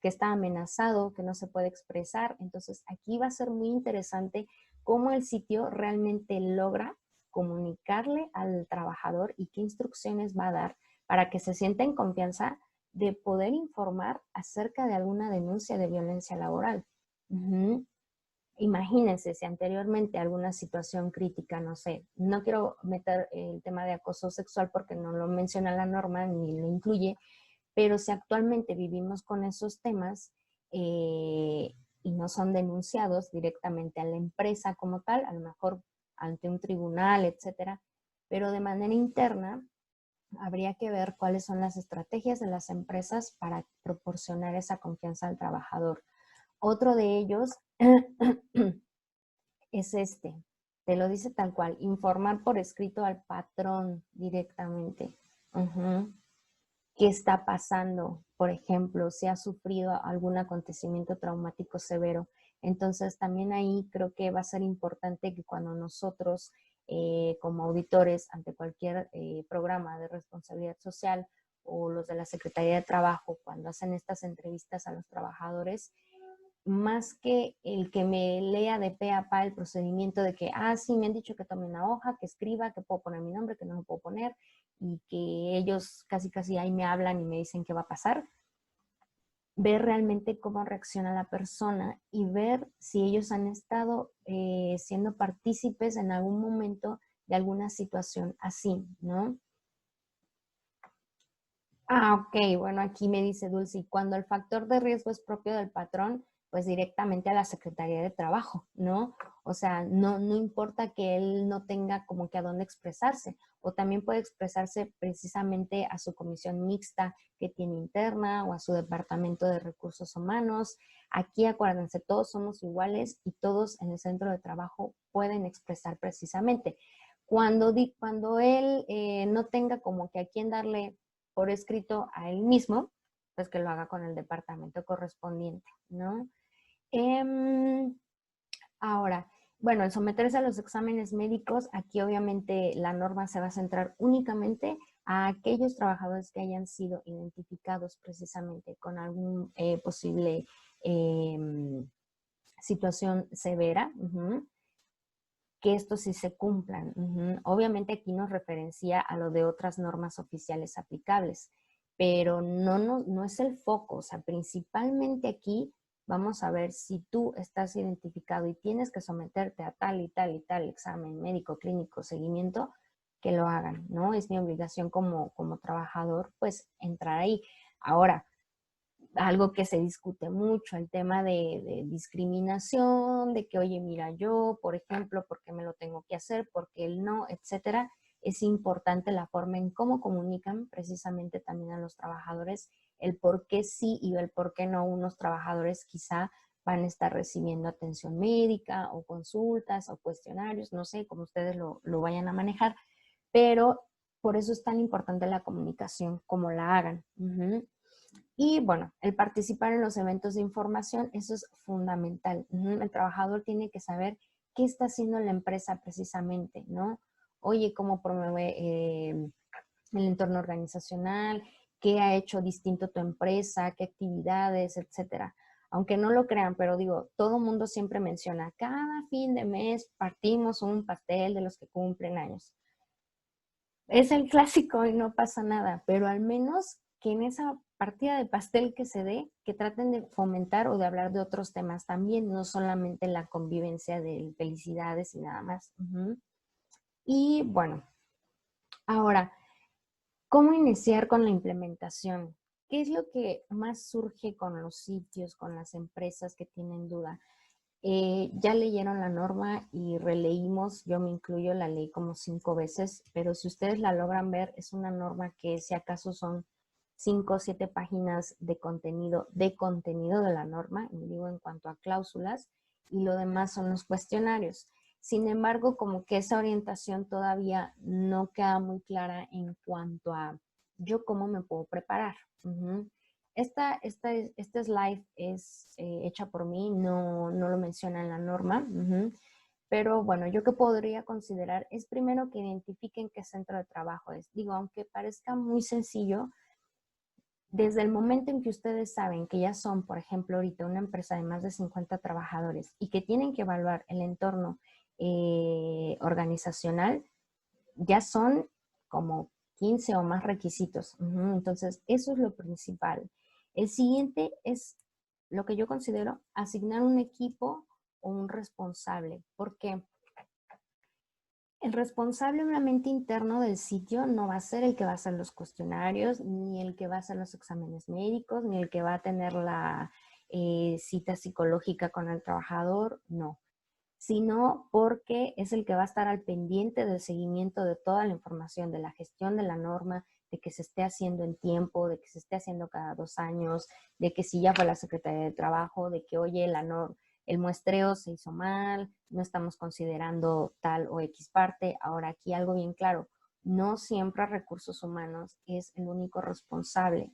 que está amenazado, que no se puede expresar. Entonces, aquí va a ser muy interesante cómo el sitio realmente logra comunicarle al trabajador y qué instrucciones va a dar para que se sienta en confianza de poder informar acerca de alguna denuncia de violencia laboral. Imagínense si anteriormente alguna situación crítica, no sé, no quiero meter el tema de acoso sexual porque no lo menciona la norma ni lo incluye, pero si actualmente vivimos con esos temas y no son denunciados directamente a la empresa como tal, a lo mejor ante un tribunal, etcétera, pero de manera interna habría que ver cuáles son las estrategias de las empresas para proporcionar esa confianza al trabajador. Otro de ellos es te lo dice tal cual, informar por escrito al patrón directamente. ¿Qué está pasando? Por ejemplo, si ha sufrido algún acontecimiento traumático severo. Entonces, también ahí creo que va a ser importante que cuando nosotros, como auditores, ante cualquier programa de responsabilidad social o los de la Secretaría de Trabajo, cuando hacen estas entrevistas a los trabajadores, más que el que me lea de pe a pa el procedimiento de que, sí, me han dicho que tome una hoja, que escriba, que puedo poner mi nombre, que no lo puedo poner, y que ellos casi ahí me hablan y me dicen qué va a pasar, ver realmente cómo reacciona la persona y ver si ellos han estado siendo partícipes en algún momento de alguna situación así, ¿no? Ok, bueno, aquí me dice Dulce, cuando el factor de riesgo es propio del patrón, pues directamente a la Secretaría de Trabajo, ¿no? O sea, no importa que él no tenga como que a dónde expresarse, o también puede expresarse precisamente a su comisión mixta que tiene interna o a su departamento de recursos humanos. Aquí acuérdense, todos somos iguales y todos en el centro de trabajo pueden expresar precisamente. Cuando él no tenga como que a quién darle por escrito a él mismo, pues que lo haga con el departamento correspondiente, ¿no? Ahora, bueno, el someterse a los exámenes médicos, aquí obviamente la norma se va a centrar únicamente a aquellos trabajadores que hayan sido identificados precisamente con algún posible situación severa, que estos sí se cumplan. Obviamente aquí nos referencia a lo de otras normas oficiales aplicables, pero no es el foco. O sea, principalmente aquí vamos a ver si tú estás identificado y tienes que someterte a tal y tal y tal examen médico, clínico, seguimiento, que lo hagan, ¿no? Es mi obligación como trabajador, pues, entrar ahí. Ahora, algo que se discute mucho, el tema de discriminación, de que, oye, mira, yo, por ejemplo, ¿por qué me lo tengo que hacer? ¿Por qué él no? Etcétera. Es importante la forma en cómo comunican precisamente también a los trabajadores el por qué sí y el por qué no unos trabajadores quizá van a estar recibiendo atención médica o consultas o cuestionarios, no sé, cómo ustedes lo vayan a manejar, pero por eso es tan importante la comunicación, como la hagan. Y bueno, el participar en los eventos de información, eso es fundamental. El trabajador tiene que saber qué está haciendo la empresa precisamente, ¿no? Oye, cómo promueve el entorno organizacional, qué ha hecho distinto tu empresa, qué actividades, etcétera. Aunque no lo crean, pero digo, todo mundo siempre menciona, cada fin de mes partimos un pastel de los que cumplen años. Es el clásico y no pasa nada, pero al menos que en esa partida de pastel que se dé, que traten de fomentar o de hablar de otros temas también, no solamente la convivencia de felicidades y nada más. Y bueno, ahora, ¿cómo iniciar con la implementación? ¿Qué es lo que más surge con los sitios, con las empresas que tienen duda? Ya leyeron la norma y releímos, yo me incluyo, la leí como 5 veces, pero si ustedes la logran ver, es una norma que si acaso son 5 o 7 páginas de contenido de la norma, y digo en cuanto a cláusulas, y lo demás son los cuestionarios. Sin embargo, como que esa orientación todavía no queda muy clara en cuanto a yo cómo me puedo preparar. Esta slide es hecha por mí, no lo menciona en la norma, pero bueno, yo que podría considerar es primero que identifiquen qué centro de trabajo es. Digo, aunque parezca muy sencillo, desde el momento en que ustedes saben que ya son, por ejemplo, ahorita una empresa de más de 50 trabajadores y que tienen que evaluar el entorno organizacional, ya son como 15 o más requisitos. Entonces, eso es lo principal. El siguiente es lo que yo considero asignar un equipo o un responsable. ¿Por qué? El responsable meramente interno del sitio no va a ser el que va a hacer los cuestionarios, ni el que va a hacer los exámenes médicos, ni el que va a tener la cita psicológica con el trabajador, no, sino porque es el que va a estar al pendiente del seguimiento de toda la información, de la gestión de la norma, de que se esté haciendo en tiempo, de que se esté haciendo cada 2 años, de que si ya fue la Secretaría de Trabajo, de que, oye, el muestreo se hizo mal, no estamos considerando tal o X parte. Ahora aquí algo bien claro, no siempre recursos humanos es el único responsable.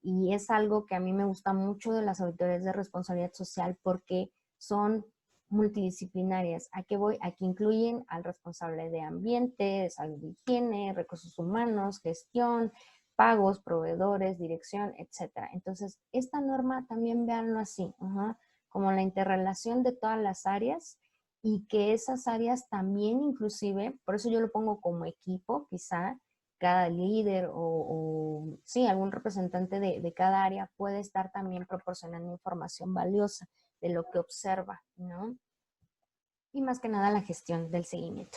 Y es algo que a mí me gusta mucho de las auditorías de responsabilidad social porque son multidisciplinarias. ¿A qué voy? Aquí incluyen al responsable de ambiente, de salud y higiene, recursos humanos, gestión, pagos, proveedores, dirección, etcétera. Entonces, esta norma también véanlo así, como la interrelación de todas las áreas y que esas áreas también inclusive, por eso yo lo pongo como equipo, quizá cada líder o sí, algún representante de cada área puede estar también proporcionando información valiosa de lo que observa, ¿no? Y más que nada la gestión del seguimiento.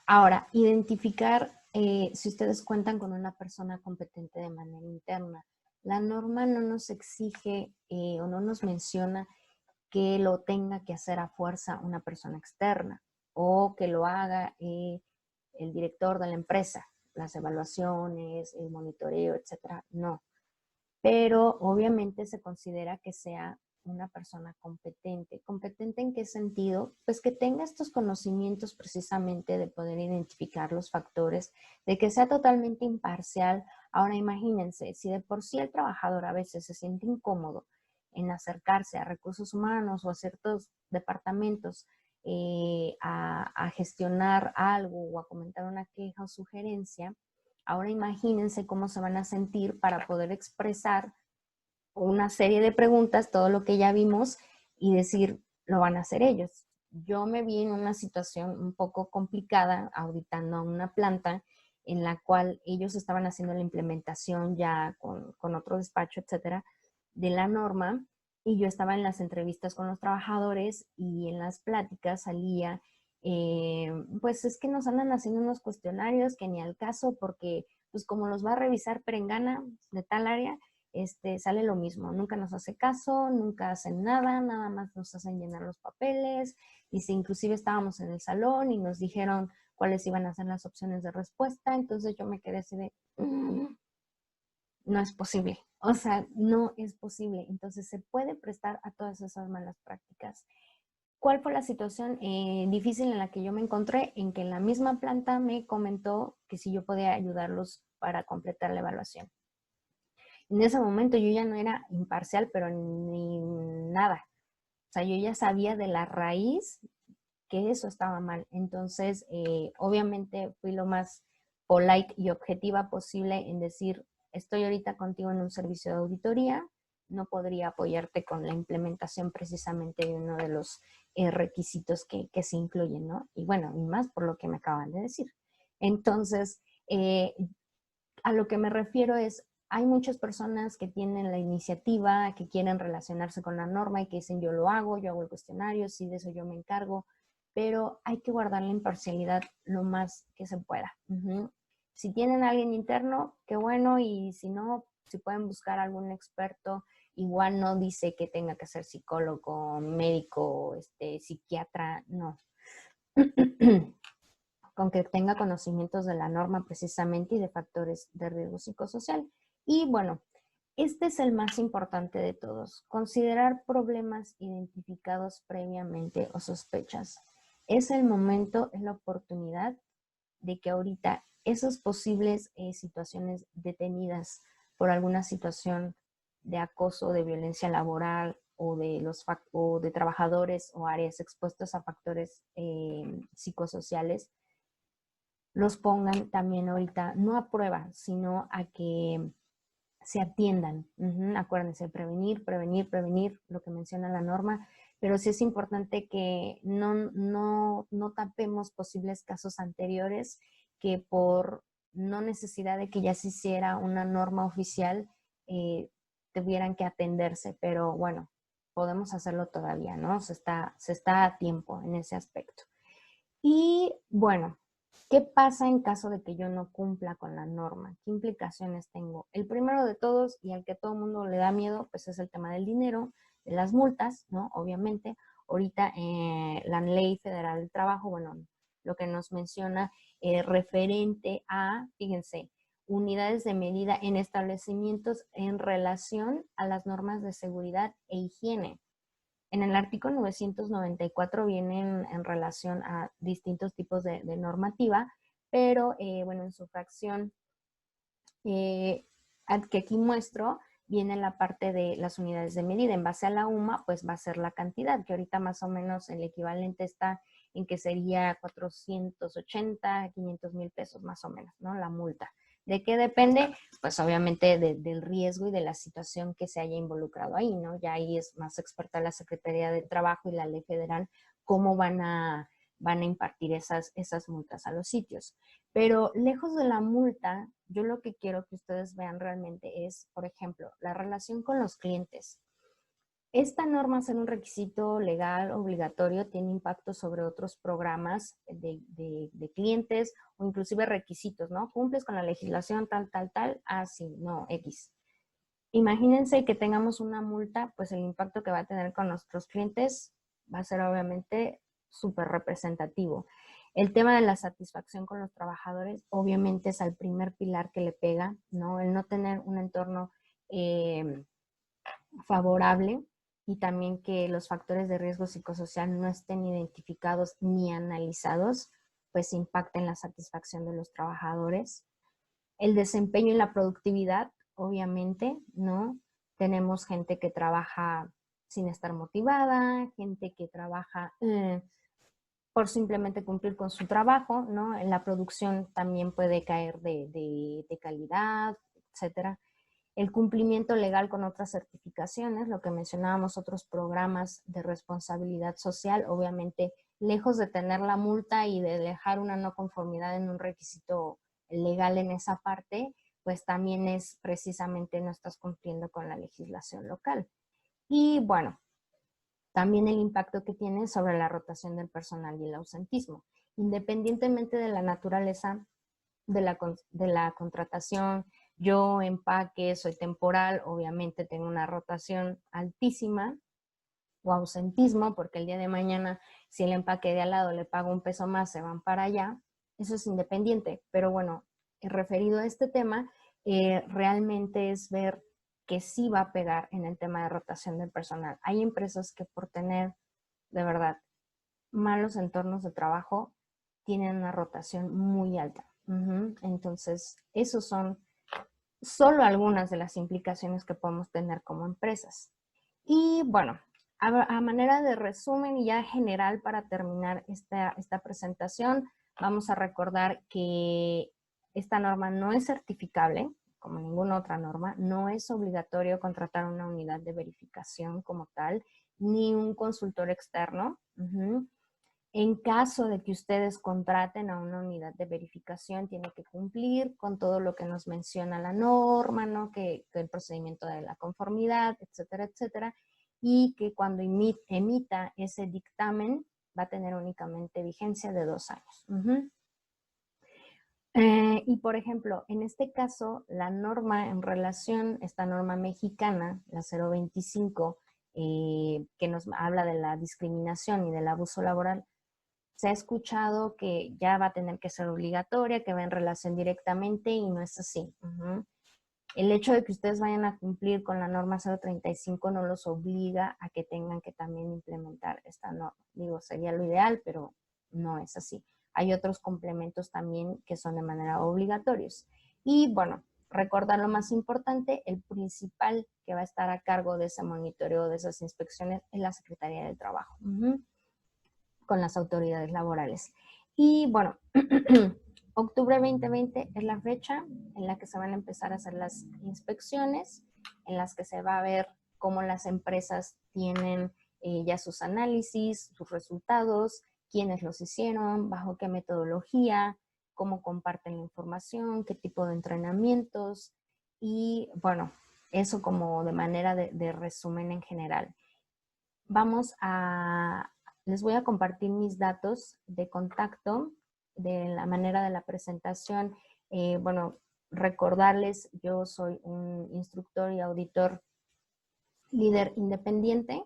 Ahora, identificar si ustedes cuentan con una persona competente de manera interna. La norma no nos exige o no nos menciona que lo tenga que hacer a fuerza una persona externa o que lo haga el director de la empresa, las evaluaciones, el monitoreo, etcétera. No, pero obviamente se considera que sea una persona competente. ¿Competente en qué sentido? Pues que tenga estos conocimientos precisamente de poder identificar los factores, de que sea totalmente imparcial. Ahora imagínense, si de por sí el trabajador a veces se siente incómodo en acercarse a recursos humanos o a ciertos departamentos a gestionar algo o a comentar una queja o sugerencia, ahora imagínense cómo se van a sentir para poder expresar una serie de preguntas, todo lo que ya vimos, y decir, lo van a hacer ellos. Yo me vi en una situación un poco complicada auditando a una planta en la cual ellos estaban haciendo la implementación ya con otro despacho, etcétera, de la norma, y yo estaba en las entrevistas con los trabajadores y en las pláticas salía, pues es que nos andan haciendo unos cuestionarios que ni al caso, porque pues como los va a revisar Perengana de tal área, sale lo mismo, nunca nos hace caso, nunca hacen nada, nada más nos hacen llenar los papeles, y si inclusive estábamos en el salón y nos dijeron cuáles iban a ser las opciones de respuesta, entonces yo me quedé así de, no es posible, o sea, no es posible, entonces se puede prestar a todas esas malas prácticas. ¿Cuál fue la situación difícil en la que yo me encontré? En que la misma planta me comentó que si yo podía ayudarlos para completar la evaluación. En ese momento yo ya no era imparcial, pero ni nada. O sea, yo ya sabía de la raíz que eso estaba mal. Entonces, obviamente fui lo más polite y objetiva posible en decir, estoy ahorita contigo en un servicio de auditoría, no podría apoyarte con la implementación precisamente de uno de los requisitos que se incluyen, ¿no? Y bueno, y más por lo que me acaban de decir. Entonces, a lo que me refiero es, hay muchas personas que tienen la iniciativa, que quieren relacionarse con la norma y que dicen yo lo hago, yo hago el cuestionario, sí, de eso yo me encargo, pero hay que guardar la imparcialidad lo más que se pueda. Si tienen a alguien interno, qué bueno, y si no, si pueden buscar algún experto, igual no dice que tenga que ser psicólogo, médico, psiquiatra, no. Con que tenga conocimientos de la norma precisamente y de factores de riesgo psicosocial. Y bueno, este es el más importante de todos, considerar problemas identificados previamente o sospechas. Es el momento, es la oportunidad de que ahorita esas posibles situaciones detenidas por alguna situación de acoso, de violencia laboral o de trabajadores o áreas expuestas a factores psicosociales, los pongan también ahorita, no a prueba, sino a que se atiendan. Acuérdense, prevenir, prevenir, prevenir, lo que menciona la norma, pero sí es importante que no tapemos posibles casos anteriores que por no necesidad de que ya se hiciera una norma oficial, tuvieran que atenderse, pero bueno, podemos hacerlo todavía, ¿no? Se está a tiempo en ese aspecto. Y bueno, ¿qué pasa en caso de que yo no cumpla con la norma? ¿Qué implicaciones tengo? El primero de todos, y al que todo el mundo le da miedo, pues es el tema del dinero, de las multas, ¿no? Obviamente, ahorita la Ley Federal del Trabajo, bueno, lo que nos menciona referente a, fíjense, unidades de medida en establecimientos en relación a las normas de seguridad e higiene. En el artículo 994 vienen en relación a distintos tipos de normativa, pero bueno, en su fracción que aquí muestro, viene la parte de las unidades de medida. En base a la UMA, pues va a ser la cantidad, que ahorita más o menos el equivalente está en que sería 480, 500,000 pesos más o menos, ¿no? La multa. ¿De qué depende? Pues obviamente del riesgo y de la situación que se haya involucrado ahí, ¿no? Ya ahí es más experta la Secretaría de Trabajo y la Ley Federal cómo van a impartir esas multas a los sitios. Pero lejos de la multa, yo lo que quiero que ustedes vean realmente es, por ejemplo, la relación con los clientes. Esta norma, ser un requisito legal obligatorio, tiene impacto sobre otros programas de clientes o inclusive requisitos, ¿no? Cumples con la legislación tal, tal, tal, sí, no, X. Imagínense que tengamos una multa, pues el impacto que va a tener con nuestros clientes va a ser obviamente súper representativo. El tema de la satisfacción con los trabajadores obviamente es al primer pilar que le pega, ¿no? El no tener un entorno favorable y también que los factores de riesgo psicosocial no estén identificados ni analizados, pues impacta en la satisfacción de los trabajadores. El desempeño y la productividad, obviamente, ¿no? Tenemos gente que trabaja sin estar motivada, gente que trabaja por simplemente cumplir con su trabajo, ¿no? En la producción también puede caer de calidad, etcétera. El cumplimiento legal con otras certificaciones, lo que mencionábamos, otros programas de responsabilidad social, obviamente lejos de tener la multa y de dejar una no conformidad en un requisito legal en esa parte, pues también es precisamente no estás cumpliendo con la legislación local. Y bueno, también el impacto que tiene sobre la rotación del personal y el ausentismo. Independientemente de la naturaleza de la contratación, yo empaque, soy temporal, obviamente tengo una rotación altísima o ausentismo, porque el día de mañana, si el empaque de al lado le pago un peso más, se van para allá. Eso es independiente, pero bueno, referido a este tema, realmente es ver que sí va a pegar en el tema de rotación del personal. Hay empresas que por tener, de verdad, malos entornos de trabajo, tienen una rotación muy alta. Entonces, esos son solo algunas de las implicaciones que podemos tener como empresas. Y bueno, a manera de resumen y ya general para terminar esta presentación, vamos a recordar que esta norma no es certificable, como ninguna otra norma, no es obligatorio contratar una unidad de verificación como tal, ni un consultor externo. En caso de que ustedes contraten a una unidad de verificación, tiene que cumplir con todo lo que nos menciona la norma, ¿no? Que el procedimiento de la conformidad, etcétera, etcétera, y que cuando emita ese dictamen va a tener únicamente vigencia de 2 años. Y por ejemplo, en este caso, la norma en relación, esta norma mexicana, la 025, que nos habla de la discriminación y del abuso laboral, se ha escuchado que ya va a tener que ser obligatoria, que va en relación directamente y no es así. El hecho de que ustedes vayan a cumplir con la norma 035 no los obliga a que tengan que también implementar esta norma. Digo, sería lo ideal, pero no es así. Hay otros complementos también que son de manera obligatorios. Y bueno, recordar lo más importante, el principal que va a estar a cargo de ese monitoreo, de esas inspecciones, es la Secretaría del Trabajo. Con las autoridades laborales. Y bueno, octubre 2020 es la fecha en la que se van a empezar a hacer las inspecciones, en las que se va a ver cómo las empresas tienen ya sus análisis, sus resultados, quiénes los hicieron, bajo qué metodología, cómo comparten la información, qué tipo de entrenamientos y bueno, eso como de manera de resumen en general. Les voy a compartir mis datos de contacto de la manera de la presentación. Bueno, recordarles, yo soy un instructor y auditor líder independiente.